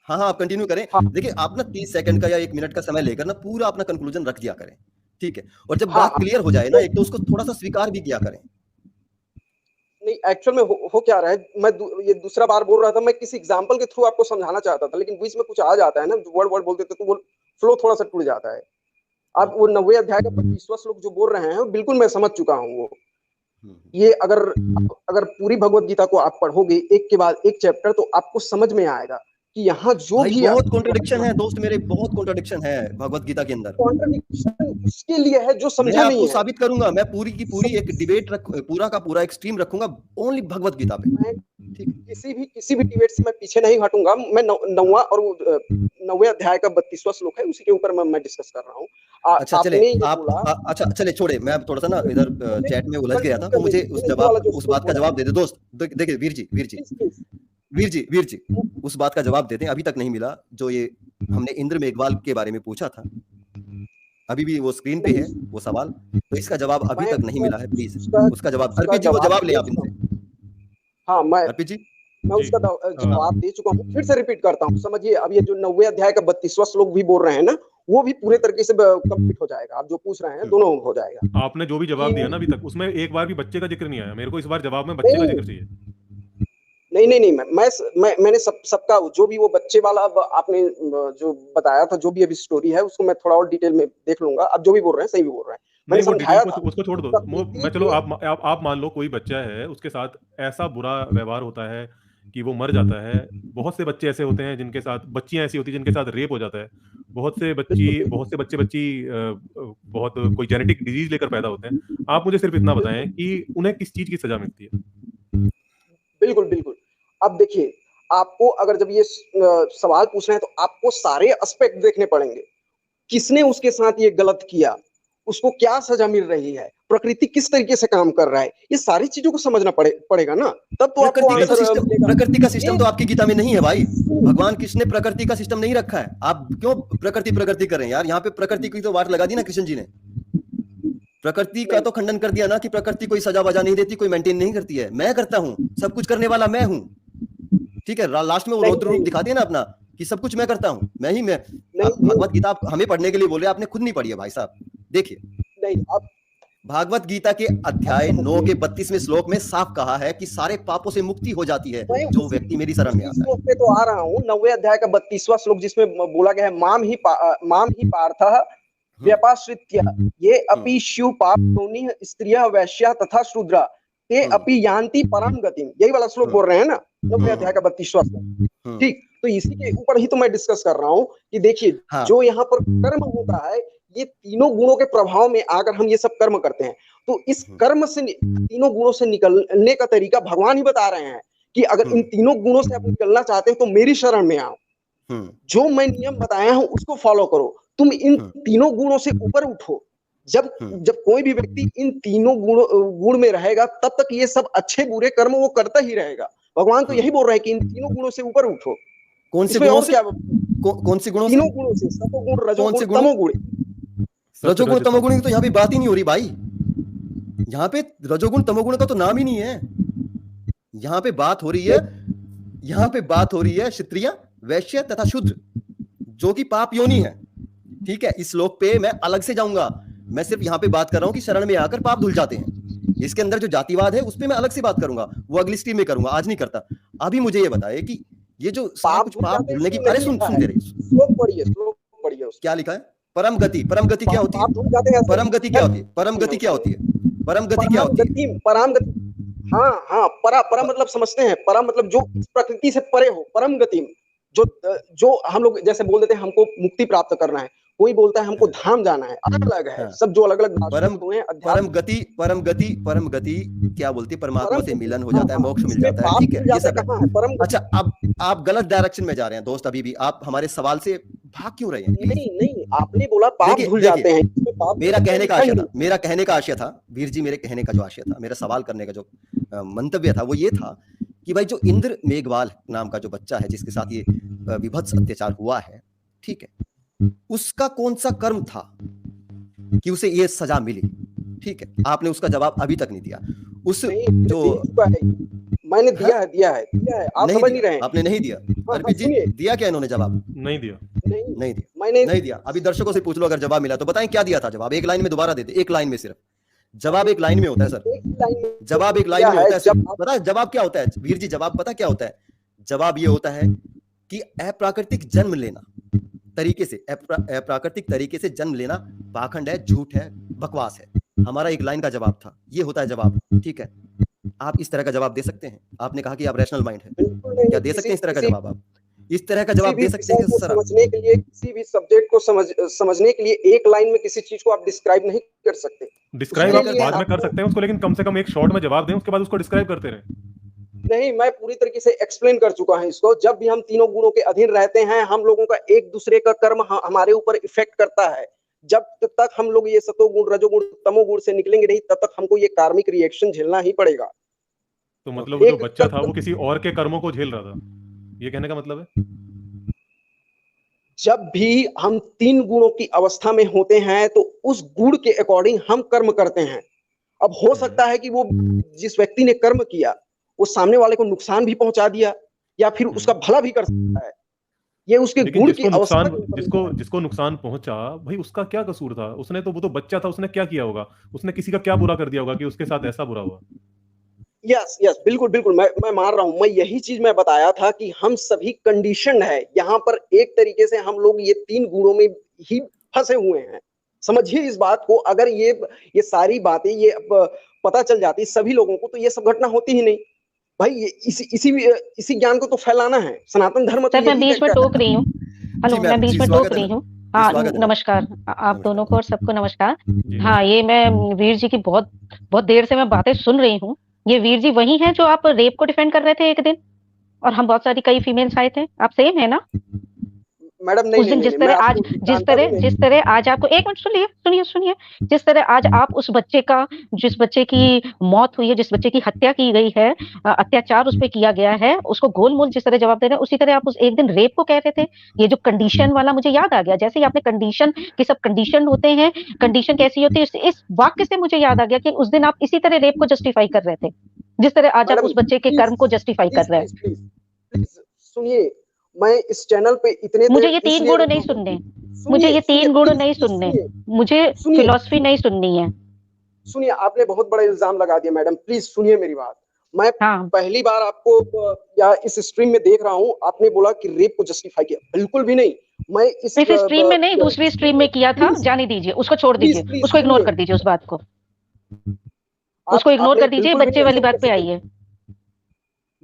हाँ, आप कंटिन्यू करें। देखिए, आप ना 30 सेकंड का या 1 मिनट का समय लेकर ना पूरा अपना कंक्लूजन रख दिया करें, ठीक है। और जब बात क्लियर हो जाए ना, एक तो उसको थोड़ा सा स्वीकार भी किया करें। नहीं, एक्चुअल में हो क्या रहा है, मैं ये दूसरा बार बोल रहा था, मैं किसी एग्जांपल के थ्रू आपको समझाना चाहता था, लेकिन बीच में कुछ आ जाता है ना, वर्ड बोलते थे तो वो फ्लो थोड़ा सा टूट जाता है। आप वो 90 अध्याय का 25वां श्लोक जो बोल रहे हैं, बिल्कुल मैं समझ चुका हूँ वो। ये अगर पूरी भगवत गीता को आप पढ़ोगे एक के बाद एक चैप्टर, तो आपको समझ में आएगा कि यहाँ जो भी बहुत कॉन्ट्रडिक्शन है दोस्त मेरे, बहुत कॉन्ट्रडिक्शन है भगवत गीता के अंदर। कॉन्ट्रडिक्शन उसके लिए है जो समझा नहीं है। साबित करूंगा मैं, पूरी की पूरी एक डिबेट पूरा का पूरा एक स्ट्रीम रखूंगा ओनली भगवत गीता पे। किसी भी डिबेट से मैं पीछे नहीं हटूंगा। मैं 9वां और 9वें अध्याय का 32वां श्लोक है, उसी के ऊपर मैं डिस्कस कर रहा हूँ। अच्छा चले छोड़े, मैं थोड़ा सा ना इधर चैट में उलझ गया था, तो मुझे उस बात का जवाब दे दे दोस्त। देखिए वीर जी उस बात का जवाब देते हैं, अभी तक नहीं मिला। जो ये हमने इंद्र मेघवाल के बारे में पूछा था, अभी भी वो स्क्रीन पे है वो सवाल, तो इसका जवाब अभी तक नहीं मिला है। प्लीज उसका जवाब अर्पित जी, वो जवाब ले आप इनसे। हाँ, अर्पित जी, मैं उसका जवाब दे चुका हूँ, फिर से रिपीट करता हूँ। समझिए, अब ये जो 90वें अध्याय का 32वां श्लोक भी बोल रहे हैं ना, वो भी पूरे तरीके से कंप्लीट हो जाएगा। आप जो पूछ रहे हैं दोनों हो जाएगा। आपने जो भी जवाब दिया ना अभी तक, उसमें एक बार भी बच्चे का जिक्र नहीं आया। मेरे को इस बार जवाब में बच्चे का जिक्र चाहिए। नहीं, मैंने सबका जो भी वो बच्चे वाला आपने जो बताया था, जो भी अभी स्टोरी है, उसको मैं थोड़ा और डिटेल में देख लूंगा। अब जो भी बोल रहे हैं सही भी बोल रहे हैं, मैंने समझाया था। उसको छोड़ दो। मैं चलो आप मान लो कोई बच्चा है, उसके साथ ऐसा बुरा व्यवहार होता है कि वो मर जाता है। बहुत से बच्चे ऐसे होते हैं जिनके साथ, बच्चियां ऐसी होती है जिनके साथ रेप हो जाता है। बहुत से बच्ची बहुत कोई जेनेटिक डिजीज लेकर पैदा होते हैं। आप मुझे सिर्फ इतना बताएं कि उन्हें किस चीज की सजा मिलती है। बिल्कुल। अब देखिए, आपको अगर जब ये सवाल पूछ रहे हैं तो आपको सारे एस्पेक्ट देखने पड़ेंगे। किसने उसके साथ ये गलत किया, उसको क्या सजा मिल रही है, प्रकृति किस तरीके से काम कर रहा है, ये सारी चीजों को समझना पड़ेगा ना, तब तो आपको प्रकृति का सिस्टम तो आपकी गीता में नहीं है भाई। भगवान कृष्ण ने प्रकृति का सिस्टम नहीं रखा है। आप क्यों प्रकृति कर रहे हैं यार? यहाँ पे प्रकृति की तो वाट लगा दी ना कृष्ण जी ने। प्रकृति का तो खंडन कर दिया ना कि प्रकृति कोई सजा वजा नहीं देती, कोई मेंटेन नहीं करती है। मैं करता हूँ, सब कुछ करने वाला मैं हूँ, ठीक है। लास्ट में वो रौद्र रूप दिखा दिया ना अपना, कि सब कुछ मैं करता हूँ, मैं भगवत गीता हमें पढ़ने के लिए बोले, आपने खुद नहीं पढ़ी है भाई साहब। देखिए, भागवत गीता के अध्याय 9 के 32वें श्लोक में साफ कहा है कि सारे पापों से मुक्ति हो जाती है जो व्यक्ति मेरी शरण में आता है। पे तो आ रहा हूँ 90वें अध्याय का 32वां श्लोक, जिसमें बोला गया है माम ही पार्थः व्यपाश्रित्य ये अपि शिव पाप योनि स्त्रियः वैश्या तथा शूद्रा ते अपि यान्ति परम गतिम। यही वाला श्लोक बोल रहे हैं ना 90वें अध्याय का 32वां श्लोक। ठीक, तो इसी के ऊपर ही तो मैं डिस्कस कर रहा हूँ कि देखिए, जो यहाँ पर कर्म होता है, ये तीनों गुणों के प्रभाव में आकर हम ये सब कर्म करते हैं, तो इस कर्म से तीनों गुणों से निकलने का तरीका भगवान ही बता रहे हैं कि अगर इन तीनों गुणों से आप निकलना चाहते हैं तो मेरी शरण में आओ, जो मैं नियम बताया हूं उसको फॉलो करो, तुम इन तीनों गुणों से ऊपर उठो। जब कोई भी व्यक्ति इन तीनों गुण में रहेगा तब तक ये सब अच्छे बुरे कर्म वो करता ही रहेगा। भगवान तो यही बोल रहे हैं कि इन तीनों गुणों से ऊपर उठो। कौन से गुणों से? कौन से गुणों से? तीनों गुणों से, सतोगुण, रजोगुण, तमोगुण। रजोगुण तमोगुण की तो यहाँ पे बात ही नहीं हो रही भाई, यहाँ पे रजोगुण तमोगुण का तो नाम ही नहीं है। यहाँ पे बात हो रही है क्षत्रिय, वैश्य तथा शूद्र, जो कि पाप योनि है। ठीक है, इस श्लोक पे मैं अलग से जाऊंगा, मैं सिर्फ यहाँ पे बात कर रहा हूँ कि शरण में आकर पाप धुल जाते हैं। इसके अंदर जो जातिवाद है उस पे मैं अलग से बात करूंगा, वो अगली स्ट्रीम में करूंगा, आज नहीं करता। अभी मुझे ये बताए कि ये जो पाप धुलने की, अरे सुन दे रही, श्लोक पढ़िए क्या लिखा है? परम गति क्या होती है? परम गति क्या होती है? परम गति क्या होती है? हाँ, परा मतलब समझते हैं, परा मतलब जो प्रकृति से परे हो, परम गति जो हम लोग जैसे बोल देते हैं हमको मुक्ति प्राप्त करना है, कोई बोलता है हमको धाम जाना है, अलग अलग है सब, जो अलग अलग परम गति क्या बोलती है? परमात्मा से मिलन हो जाता है, मोक्ष मिल जाता है। ठीक है, ये सब। अच्छा, अब आप गलत डायरेक्शन में जा रहे हैं दोस्त। अभी भी आप हमारे सवाल से भाग क्यों रहे हैं? नहीं, आपने बोला पाप धुल जाते हैं। मेरा कहने का आशय था वीर जी, मेरे कहने का जो आशय था, मेरा सवाल करने का जो मंतव्य था, वो ये था कि भाई जो इंद्र मेघवाल नाम का जो बच्चा है जिसके साथ ये विभत्स अत्याचार हुआ है, ठीक है, उसका कौन सा कर्म था कि उसे ये सजा मिली? ठीक है, आपने उसका जवाब अभी तक नहीं दिया। जो मैंने दिया है, आप समझ नहीं रहे हैं। आपने नहीं दिया। अर्पित जी, दिया क्या इन्होंने जवाब? नहीं दिया। मैंने नहीं दिया। अभी दर्शकों से पूछ लो, अगर जवाब मिला तो बताएं क्या दिया था जवाब। एक लाइन में दोबारा दे दे, एक लाइन में सिर्फ। जवाब एक लाइन में होता है सर, जवाब एक लाइन में होता है। पता जवाब क्या होता है वीर जी? जवाब पता क्या होता है? जवाब ये होता है कि अप्राकृतिक जन्म लेना तरीके से, अप्राकृतिक तरीके से जन्म लेना पाखंड है, झूठ है, बकवास है। हमारा एक लाइन का जवाब था, ये होता है जवाब। ठीक है, आप इस तरह का जवाब दे सकते हैं? आपने कहा कि आप रैशनल माइंड है, क्या दे सकते हैं इस तरह का जवाब? आप इस तरह का जवाब दे सकते हैं? समझने के लिए, किसी भी सब्जेक्ट को समझने के लिए एक लाइन में किसी चीज को आप डिस्क्राइब नहीं कर सकते। डिस्क्राइब आप बाद में कर सकते हैं उसको, लेकिन कम से कम एक शॉर्ट में जवाब दें, उसके बाद उसको डिस्क्राइब करते रहें। नहीं, मैं पूरी तरीके से एक्सप्लेन कर चुका हूं इसको। जब भी हम तीनों गुणों के अधीन रहते हैं, हम लोगों का एक दूसरे का कर्म हमारे ऊपर इफेक्ट करता है। जब तक हम लोग ये सतोगुण, रजोगुण, तमोगुण से निकलेंगे नहीं, तब तक हमको ये कार्मिक रिएक्शन झेलना ही पड़ेगा। तो मतलब जो बच्चा था वो किसी और के कर्मों को झेल रहा था, ये कहने का मतलब है? जब भी हम तीन गुणों की अवस्था में होते हैं तो उस गुण के अकॉर्डिंग हम कर्म करते हैं। अब हो सकता है कि वो जिस व्यक्ति ने कर्म किया वो सामने वाले को नुकसान भी पहुंचा दिया या फिर उसका भला भी कर सकता है। ये उसके गुण की अवस्था। जिसको नुकसान पहुंचा, भाई उसका क्या कसूर था? उसने तो, वो तो बच्चा था, उसने क्या किया होगा? उसने किसी का क्या बुरा कर दिया होगा कि उसके साथ ऐसा बुरा हुआ? यस, बिल्कुल मैं मान रहा हूं। मैं यही चीज मैं बताया था कि हम सभी कंडीशन है यहाँ पर। एक तरीके से हम लोग ये तीन गुणों में ही फंसे हुए हैं। समझिए इस बात को। अगर ये सारी बातें ये पता चल जाती सभी लोगों को तो ये सब घटना होती ही नहीं। भाई ये इसी ज्ञान को तो फैलाना है। सनातन धर्म सर, मैं बीच में टोक रही हूँ। हेलो, मैं बीच में टोक रही हूँ। हाँ, नमस्कार आप दोनों को और सबको नमस्कार। हाँ, ये मैं वीर जी की बहुत देर से मैं बातें सुन रही हूँ। ये वीर जी वही हैं जो आप रेप को डिफेंड कर रहे थे एक दिन, और हम बहुत सारी कई फीमेल्स आए थे। आप सेम है ना मैडम? उस दिन जिस तरह आज आपको, एक मिनट सुनिए, जिस तरह आज आप उस बच्चे का, जिस बच्चे की मौत हुई है, जिस बच्चे की हत्या की गई है, अत्याचार उस पर किया गया है, उसको गोलमोल जिस तरह जवाब दे रहे हैं, उसी तरह आप उस एक दिन रेप को कह रहे थे। ये जो कंडीशन वाला मुझे याद आ गया, जैसे ही आपने कंडीशन कि सब कंडीशन होते हैं, कंडीशन कैसी होती है, इस वाक्य से मुझे याद आ गया कि उस दिन आप इसी तरह रेप को जस्टिफाई कर रहे थे जिस तरह आज आप उस बच्चे के कर्म को जस्टिफाई कर रहे हैं। प्लीज सुनिए, मैं इस चैनल पे इतने मुझे ये तीन गुण नहीं सुनने, मुझे ये तीन गुण नहीं सुनने, मुझे फिलॉसफी नहीं सुननी है। सुनिए, आपने बहुत बड़ा इल्जाम लगा दिया मैडम। प्लीज सुनिए मेरी बात। मैं पहली बार आपको या इस स्ट्रीम में देख रहा हूँ, आपने बोला कि रेप को जस्टिफाई किया। बिल्कुल भी नहीं। मैं इस स्ट्रीम में नहीं, दूसरी स्ट्रीम में किया था। जाने दीजिए, उसको छोड़ दीजिए, उसको इग्नोर कर दीजिए, उस बात को उसको इग्नोर कर दीजिए। बच्चे वाली बात पे आइए।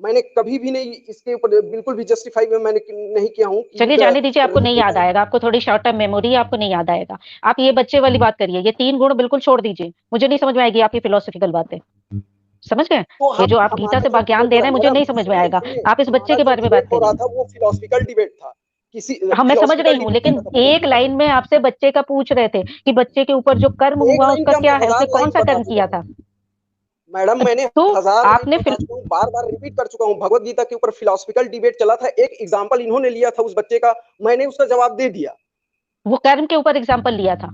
मैंने कभी भी नहीं इसके ऊपर बिल्कुल भी जस्टिफाई मैंने नहीं किया हूँ। चलिए जाने दीजिए, आपको नहीं याद आएगा, आपको थोड़ी शॉर्ट टर्म मेमोरी है, आपको नहीं याद आएगा। आप ये बच्चे वाली बात करिए, ये 3 गुण बिल्कुल छोड़ दीजिए, मुझे नहीं समझ में आएगी आपकी फिलोसॉफिकल बातें। समझ गए? तो ये जो आप गीता से ज्ञान दे रहे हैं, मुझे नहीं समझ में आएगा। आप इस बच्चे के बारे में बात हो रहा करिए। था वो फिलोसफिकल डिबेट था। किसी हाँ, मैं समझ रही हूँ, लेकिन एक लाइन में आपसे बच्चे का पूछ रहे थे कि बच्चे के ऊपर जो कर्म हुआ उसका क्या है, उसने कौन सा कर्म किया था? मैडम मैंने तो 1000 आपने बता चुका हूँ, बार-बार रिपीट कर चुका हूँ, भगवत गीता के ऊपर फिलोसफिकल डिबेट चला था। एक एग्जांपल इन्होंने लिया था उस बच्चे का, मैंने उसका जवाब दे दिया। वो कर्म के ऊपर एग्जांपल लिया था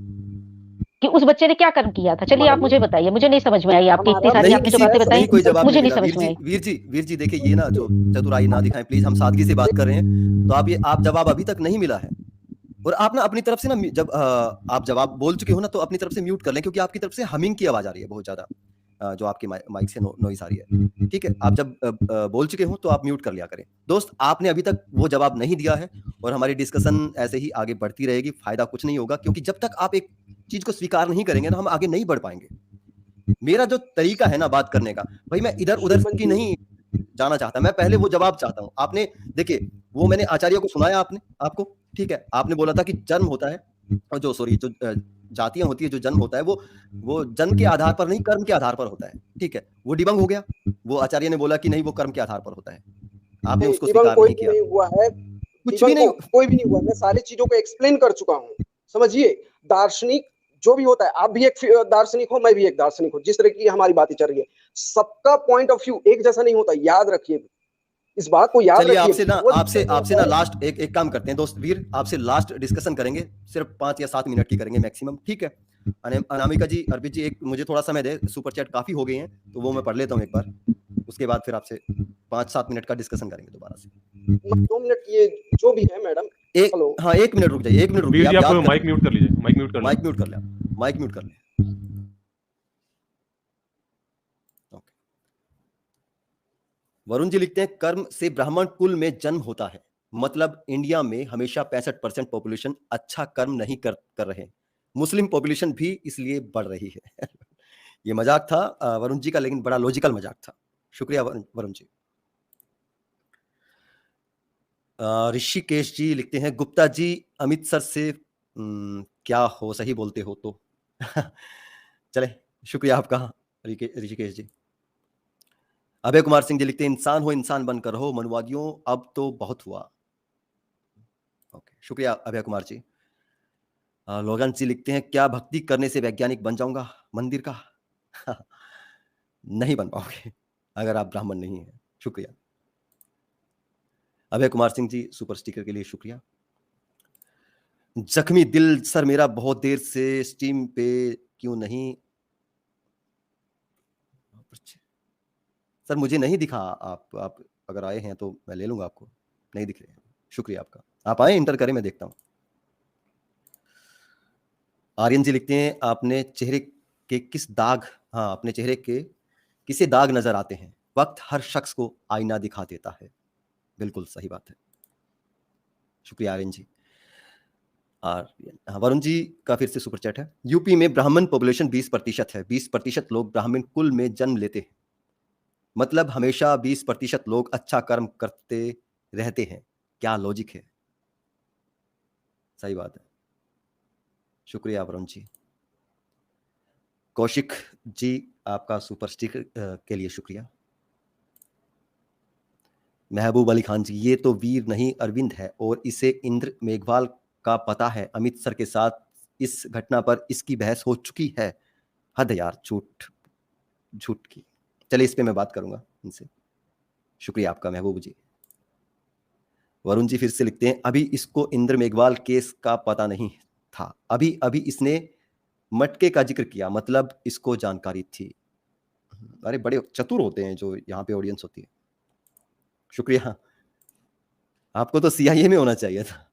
कि उस बच्चे ने क्या कर्म किया था। चलिए आप मुझे बताइए, मुझे नहीं समझ में आई आपकी इतनी सारी आपने जो बातें बताई, नहीं कोई जवाब मुझे नहीं नहीं मिला। समझ में आई। वीर जी देखिए, ये ना जो चतुराई ना दिखाएं प्लीज, हम सादगी से बात कर रहे हैं, तो आप जवाब अभी तक नहीं मिला है, और आप ना अपनी तरफ से ना जब आप जवाब बोल चुके हो ना, तो अपनी तरफ से म्यूट कर लें, क्योंकि आपकी तरफ से हमिंग की आवाज आ रही है बहुत ज्यादा, जो आपकी माइक से नॉइस आ रही है। ठीक है, आप जब बोल चुके हो तो आप म्यूट कर लिया करें। दोस्त, आपने अभी तक वो जवाब नहीं दिया है, और हमारी डिस्कशन ऐसे ही आगे बढ़ती रहेगी, फायदा कुछ नहीं होगा, क्योंकि जब तक आप एक चीज को स्वीकार नहीं करेंगे ना, हम आगे नहीं बढ़ पाएंगे। मेरा जो तरीका है ना बात करने का, भाई मैं इधर उधर की नहीं जाना चाहता, मैं पहले वो जवाब चाहता हूँ। आपने देखिए, वो मैंने आचार्य को सुनाया आपको, ठीक है, आपने बोला था कि जन्म होता है, और जो जातियां होती है, जो जन्म होता है वो जन्म के आधार पर नहीं, कर्म के आधार पर होता है। ठीक है, वो डिबंग हो गया। वो आचार्य ने बोला कि नहीं, वो कर्म के आधार पर होता है, आपने उसको स्वीकार नहीं किया। नहीं हुआ है, कुछ भी नहीं, कोई भी नहीं हुआ। मैं सारी चीजों को एक्सप्लेन कर चुका हूँ। समझिए, दार्शनिक जो भी होता है, आप भी एक दार्शनिक हो, मैं भी एक दार्शनिक हूँ, जिस तरह की हमारी बातें चल रही है, सबका पॉइंट ऑफ व्यू एक जैसा नहीं होता, याद रखिए इस बात को, याद रखिए। आपसे ना लास्ट एक काम करते हैं दोस्त वीर, आपसे लास्ट डिस्कशन करेंगे, सिर्फ 5 या 7 मिनट की करेंगे मैक्सिमम, ठीक है? अनामिका जी, अर्पित जी, एक मुझे थोड़ा समय दे, सुपर चैट काफी हो गए हैं, तो वो मैं पढ़ लेता हूँ एक बार, उसके बाद फिर आपसे 5-7 मिनट का डिस्कशन करेंगे दोबारा से। 2 मिनट ये जो भी है मैडम, हाँ 1 मिनट रुक जाइए, 1 मिनट रुक जाइए, आप माइक म्यूट कर लीजिए, माइक म्यूट कर ले, माइक म्यूट कर ले। वरुण जी लिखते हैं, कर्म से ब्राह्मण कुल में जन्म होता है, मतलब इंडिया में हमेशा 65% पॉपुलेशन अच्छा कर्म नहीं कर रहे, मुस्लिम पॉपुलेशन भी इसलिए बढ़ रही है। ये मजाक था वरुण जी का, लेकिन बड़ा लॉजिकल मजाक था। शुक्रिया वरुण जी। ऋषिकेश जी लिखते हैं, गुप्ता जी अमृतसर से क्या हो, सही बोलते हो तो। चले, शुक्रिया आपका ऋषिकेश जी। अभय कुमार सिंह जी लिखते हैं, इंसान हो इंसान बनकर रहो मनुवादियों, अब तो बहुत हुआ। ओके, शुक्रिया अभय कुमार जी। लोगन जी लिखते हैं, क्या भक्ति करने से वैज्ञानिक बन जाऊंगा मंदिर का? नहीं बन पाओगे अगर आप ब्राह्मण नहीं हैं। शुक्रिया अभय कुमार सिंह जी, सुपर स्टिकर के लिए शुक्रिया। जख्मी दिल सर मेरा बहुत देर से स्ट्रीम पे क्यों नहीं? सर मुझे नहीं दिखा, आप अगर आए हैं तो मैं ले लूंगा, आपको नहीं दिख रहे हैं। शुक्रिया आपका, आप आए, इंटर करें, मैं देखता हूं। आर्यन जी लिखते हैं, आपने चेहरे के किस दाग, हाँ अपने चेहरे के किसे दाग नजर आते हैं? वक्त हर शख्स को आईना दिखा देता है। बिल्कुल सही बात है, शुक्रिया आर्यन जी। वरुण जी का फिर से सुपर चैट है, यूपी में ब्राह्मण पॉपुलेशन 20% है, 20% लोग ब्राह्मण कुल में जन्म लेते हैं, मतलब हमेशा 20% लोग अच्छा कर्म करते रहते हैं, क्या लॉजिक है? सही बात है, शुक्रिया वरुण जी। कौशिक जी, आपका सुपर स्टिकर के लिए शुक्रिया। महबूब अली खान जी, ये तो वीर नहीं अरविंद है, और इसे इंद्र मेघवाल का पता है, अमृतसर के साथ इस घटना पर इसकी बहस हो चुकी है। हद यार, झूठ की। चलिए इस पे मैं बात करूंगा इनसे। शुक्रिया आपका महबूब जी। वरुण जी फिर से लिखते हैं, अभी इसको इंद्र मेघवाल केस का पता नहीं था, अभी इसने मटके का जिक्र किया, मतलब इसको जानकारी थी। अरे बड़े चतुर होते हैं जो यहाँ पे ऑडियंस होती है। शुक्रिया, आपको तो CIA में होना चाहिए था।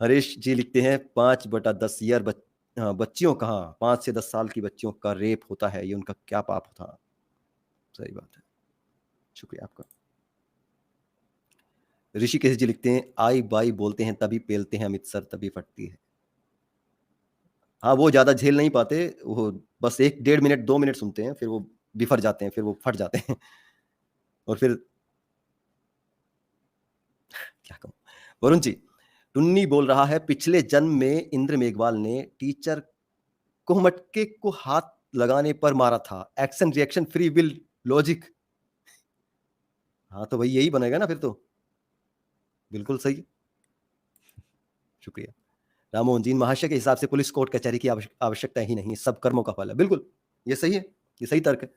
हरीश जी लिखते हैं, 5/10 ईयर बच्चियों कहाँ, 5 से 10 साल की बच्चियों का रेप होता है, ये उनका क्या पाप था? सही बात है, शुक्रिया आपका। ऋषिकेश जी लिखते हैं, आई बाई बोलते हैं तभी पेलते हैं, अमृतसर तभी फटती है। हाँ, वो ज्यादा झेल नहीं पाते, वो बस 1-1.5 मिनट 2 मिनट सुनते हैं, फिर वो बिफर जाते हैं, फिर वो फट जाते हैं। और फिर क्या कहूं, वरुण जी, टुन्नी बोल रहा है पिछले जन्म में इंद्र मेघवाल ने टीचर को मटके को हाथ लगाने पर मारा था, action reaction free will logic. हाँ तो भाई यही बनेगा ना फिर तो, बिल्कुल सही, शुक्रिया। राममोहन जी, महाशय के हिसाब से पुलिस कोर्ट कचहरी की आवश्यकता ही नहीं, सब कर्मों का फल है। बिल्कुल ये सही है, ये सही तर्क है।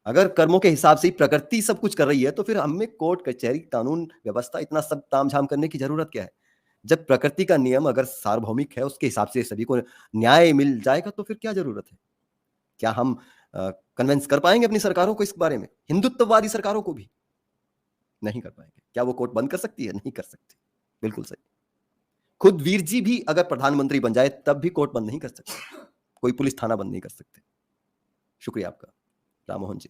अगर कर्मों के हिसाब से ही प्रकृति सब कुछ कर रही है तो फिर हमें कोर्ट कचहरी कानून व्यवस्था इतना सब तामझाम करने की जरूरत क्या है? जब प्रकृति का नियम अगर सार्वभौमिक है, उसके हिसाब से सभी को न्याय मिल जाएगा तो फिर क्या जरूरत है? क्या हम कन्विंस कर पाएंगे अपनी सरकारों को इस बारे में? हिंदुत्ववादी सरकारों को भी नहीं कर पाएंगे। क्या वो कोर्ट बंद कर सकती है? नहीं कर सकती। बिल्कुल सही। खुद वीर जी भी अगर प्रधानमंत्री बन जाए तब भी कोर्ट बंद नहीं कर सकते, कोई पुलिस थाना बंद नहीं कर सकते। शुक्रिया आपका राममोहन जी।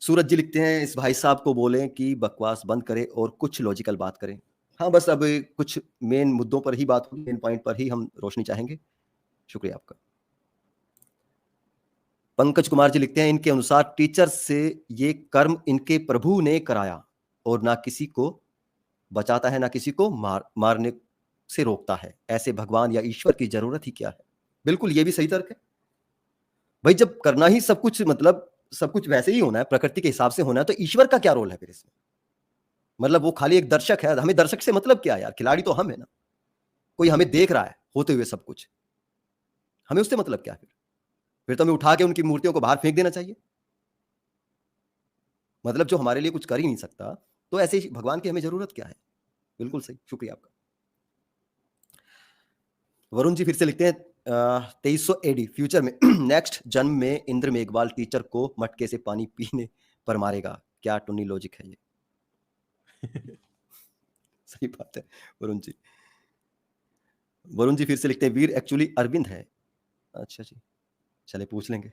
सूरज जी लिखते हैं इस भाई साहब को बोलें कि बकवास बंद करें और कुछ लॉजिकल बात करें। हाँ बस अब कुछ मेन मुद्दों पर ही बात होगी, मेन पॉइंट पर ही हम रोशनी चाहेंगे। शुक्रिया आपका। पंकज कुमार जी लिखते हैं इनके अनुसार टीचर से ये कर्म इनके प्रभु ने कराया और ना किसी को बचाता है ना किसी को मारने से रोकता है, ऐसे भगवान या ईश्वर की जरूरत ही क्या है? बिल्कुल ये भी सही तर्क है भाई। जब करना ही सब कुछ मतलब सब कुछ वैसे ही होना है, प्रकृति के हिसाब से होना है, तो ईश्वर का क्या रोल है फिर इसमें? मतलब वो खाली एक दर्शक है, हमें दर्शक से मतलब क्या है यार? खिलाड़ी तो हम है ना, कोई हमें देख रहा है होते हुए सब कुछ, हमें उससे मतलब क्या है? फिर तो हमें उठा के उनकी मूर्तियों को बाहर फेंक देना चाहिए। मतलब जो हमारे लिए कुछ कर ही नहीं सकता, तो ऐसे ही भगवान की हमें जरूरत क्या है? बिल्कुल सही, शुक्रिया आपका। वरुण जी फिर से लिखते हैं 2300 एडी फ्यूचर में नेक्स्ट जन्म में इंद्र मेघवाल टीचर को मटके से पानी पीने पर मारेगा। क्या टुन्नी लॉजिक है ये? सही बात है वरुण जी। वरुण जी फिर से लिखते हैं वीर एक्चुअली अरविंद है। अच्छा जी, चले पूछ लेंगे,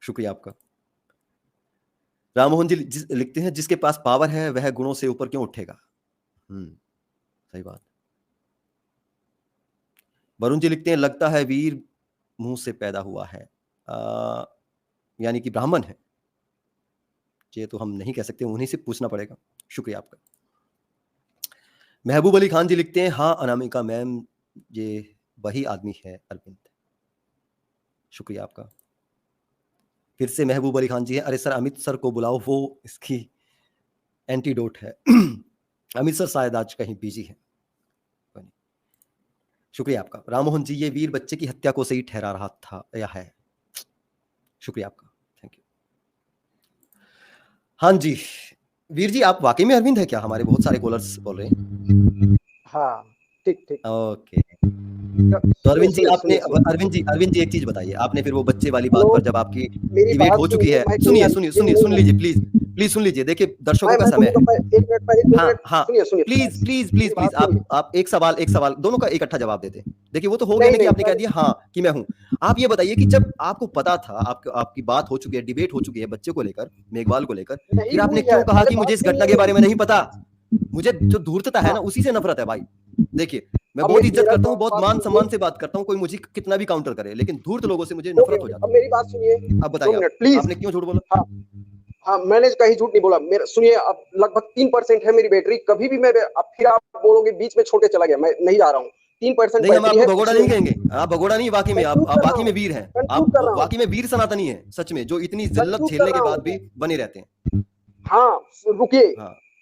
शुक्रिया आपका। राममोहन जी लिखते हैं जिसके पास पावर है वह गुणों से ऊपर क्यों उठेगा? सही बात। वरुण जी लिखते हैं लगता है वीर मुंह से पैदा हुआ है, यानी कि ब्राह्मण है। ये तो हम नहीं कह सकते, उन्हीं से पूछना पड़ेगा। शुक्रिया आपका। महबूब अली खान जी लिखते हैं हाँ अनामिका मैम, ये वही आदमी है अरविंद। शुक्रिया आपका। फिर से महबूब अली खान जी है अरे सर अमित सर को बुलाओ, वो इसकी एंटीडोट है। अमित सर शायद आज कहीं बिजी है। शुक्रिया आपका। राममोहन जी ये वीर बच्चे की हत्या को सही ठहरा रहा था या है? शुक्रिया आपका, थैंक यू। हाँ जी वीर जी, आप वाकई में अरविंद है क्या? हमारे बहुत सारे कॉलर्स बोल रहे हैं। हाँ ठीक ठीक ओके। तो अरविंद जी एक चीज बताइए, आपने फिर वो बच्चे वाली बात पर जब आपकी डिबेट हो चुकी है, सुनिए सुन लीजिए प्लीज सुन लीजिए। देखिए दर्शकों का समय है। हाँ प्लीज आप एक सवाल दोनों का इकट्ठा जवाब देते। देखिए वो तो हो गया ना कि आपने कह दिया हाँ कि मैं हूं। आप ये बताइए कि जब आपको पता था, आपकी बात हो चुकी है, डिबेट हो चुकी है बच्चे को लेकर, मेघवाल को लेकर, फिर आपने क्यों कहा कि मुझे इस घटना के बारे में नहीं पता? मुझे जो धूर्तता है ना उसी से नफरत है भाई। देखिए मैं बहुत इज्जत करता हूँ, बहुत मान सम्मान से बात करता हूँ, कोई मुझे कितना भी काउंटर करे, लेकिन धूर्त लोगों से मुझे नफरत हो जाती है। मेरी बात सुनिए, अब बताइए प्लीज, आपने क्यों झूठ बोला? हाँ मैंने कहीं झूठ नहीं बोला। मेरा सुनिए, अब लगभग 3% है मेरी बैटरी, कभी भी मैं अब फिर आप बोलोगे बीच में छोड़ के चला गया, मैं नहीं जा रहा हूँ। 3% नहीं, हम आपको भगोड़ा नहीं कहेंगे, आप भगोड़ा नहीं, वाकई में आप वाकई में वीर हैं, आप वाकई में वीर सनातनी है सच में, जो इतनी जिल्लत झेलने के बाद भी बने रहते हैं। हाँ रुकिए,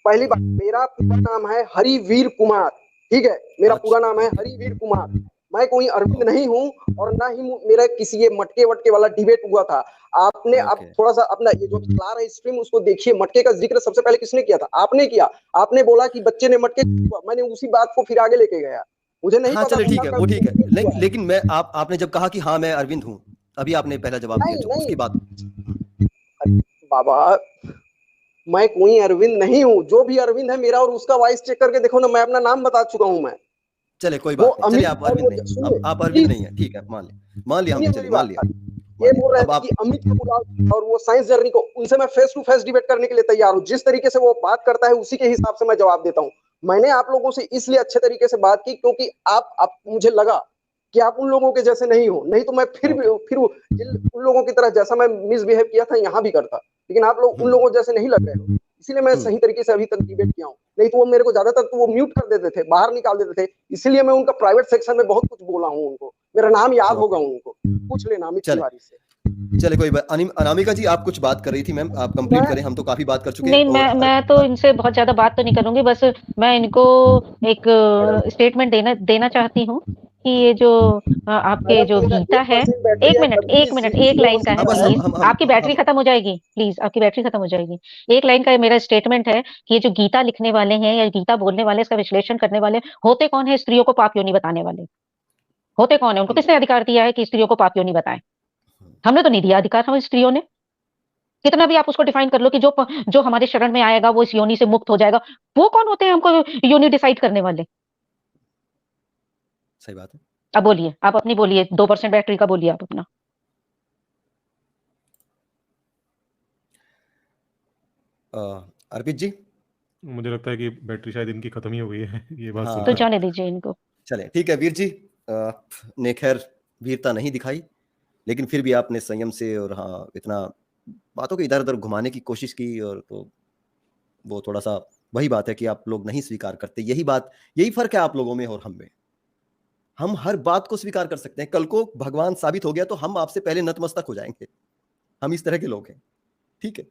पहली बात, मेरा पूरा नाम है हरिवीर कुमार, ठीक है? मेरा पूरा नाम है हरिवीर कुमार। मैं कोई अरविंद नहीं हूँ और ना ही मेरा किसी ये मटके वटके वाला डिबेट हुआ था। आपने अब थोड़ा सा अपना ये जो चला रहा है स्ट्रीम उसको देखिए। मटके का जिक्र सबसे पहले किसने किया था? आपने किया। आपने बोला कि बच्चे ने मटके, मैंने उसी बात को फिर आगे लेके गया। मुझे नहीं पता। चलिए ठीक है, वो ठीक है, लेकिन मैं आपने जब कहा कि हाँ मैं अरविंद हूँ, अभी आपने पहला जवाब दिया उसके बाद। बाबा मैं कोई अरविंद नहीं हूँ, जो भी अरविंद है मेरा और उसका वॉइस चेक करके देखो ना, मैं अपना नाम बता चुका हूँ मैं। चले कोई बात नहीं, चलिए आप अरविंद नहीं, आप अरविंद नहीं है, ठीक है, मान लिया हमने, चलिए मान लिया। ये बोल रहे हैं कि अमित को बुलाओ और वो साइंस जर्नी को, उनसे मैं फेस टू फेस डिबेट करने के लिए तैयार हूँ। जिस तरीके से वो बात करता है उसी के हिसाब से मैं जवाब देता हूँ। मैंने आप लोगों से इसलिए अच्छे तरीके से बात की क्योंकि आप मुझे लगा कि आप उन लोगों के जैसे नहीं हो, नहीं तो मैं फिर उन लोगों की तरह जैसा मैं मिसबिहेव किया था यहाँ भी करता, लेकिन आप लोग उन लोगों जैसे नहीं लग रहे हो, इसीलिए मैं सही तरीके से अभी तक डिबेट किया हूँ। नहीं तो वो मेरे को ज्यादातर तो वो म्यूट कर देते थे, बाहर निकाल देते थे, इसीलिए मैं उनका प्राइवेट सेक्शन में बहुत कुछ बोला हूँ उनको, मेरा नाम याद होगा उनको, पूछ लेना अमित तिवारी से। चले कोई बात। अनामिका जी आप कुछ बात कर रही थी मैम, आप कंप्लीट करें, हम तो काफी बात कर चुके हैं। नहीं, मैं तो इनसे बहुत ज्यादा बात तो नहीं करूंगी, बस मैं इनको एक स्टेटमेंट देना चाहती हूँ कि ये जो आपके जो गीता है, एक मिनट एक लाइन का है प्लीज, आपकी बैटरी खत्म हो जाएगी, प्लीज आपकी बैटरी खत्म हो जाएगी। एक लाइन का मेरा स्टेटमेंट है कि ये जो गीता लिखने वाले हैं या गीता बोलने वाले, इसका विश्लेषण करने वाले होते कौन है? स्त्रियों को पाप योनि बताने वाले होते कौन है? उनको किसने अधिकार दिया है कि स्त्रियों को पाप योनि बताएं? हमने तो नहीं दिया अधिकार, हम स्त्रियों ने। कितना भी आप उसको डिफाइन कर लो कि जो हमारे शरण में आएगा वो इस योनि से मुक्त हो जाएगा, वो कौन होते हैं हमको योनि डिसाइड करने वाले? सही बात है। अब बोलिए, आप अपनी बोलिए, 2% बैटरी का बोलिए आप अपना। अर्पित जी मुझे लगता है कि बैटरी शायद इनकी खत्म ही हो गई है ये बात हाँ। सुन तो कर। जाने दीजिए इनको। चले ठीक है वीर जी, ने खैर वीरता नहीं दिखाई, लेकिन फिर भी आपने संयम से और हाँ इतना बातों को इधर उधर घुमाने की कोशिश की, और तो वो थोड़ा सा वही बात है कि आप लोग नहीं स्वीकार करते। यही फर्क है आप लोगों में और हम में। हम हर बात को स्वीकार कर सकते हैं, कल को भगवान साबित हो गया तो हम आपसे पहले नतमस्तक हो जाएंगे। हम इस तरह के लोग हैं, ठीक है।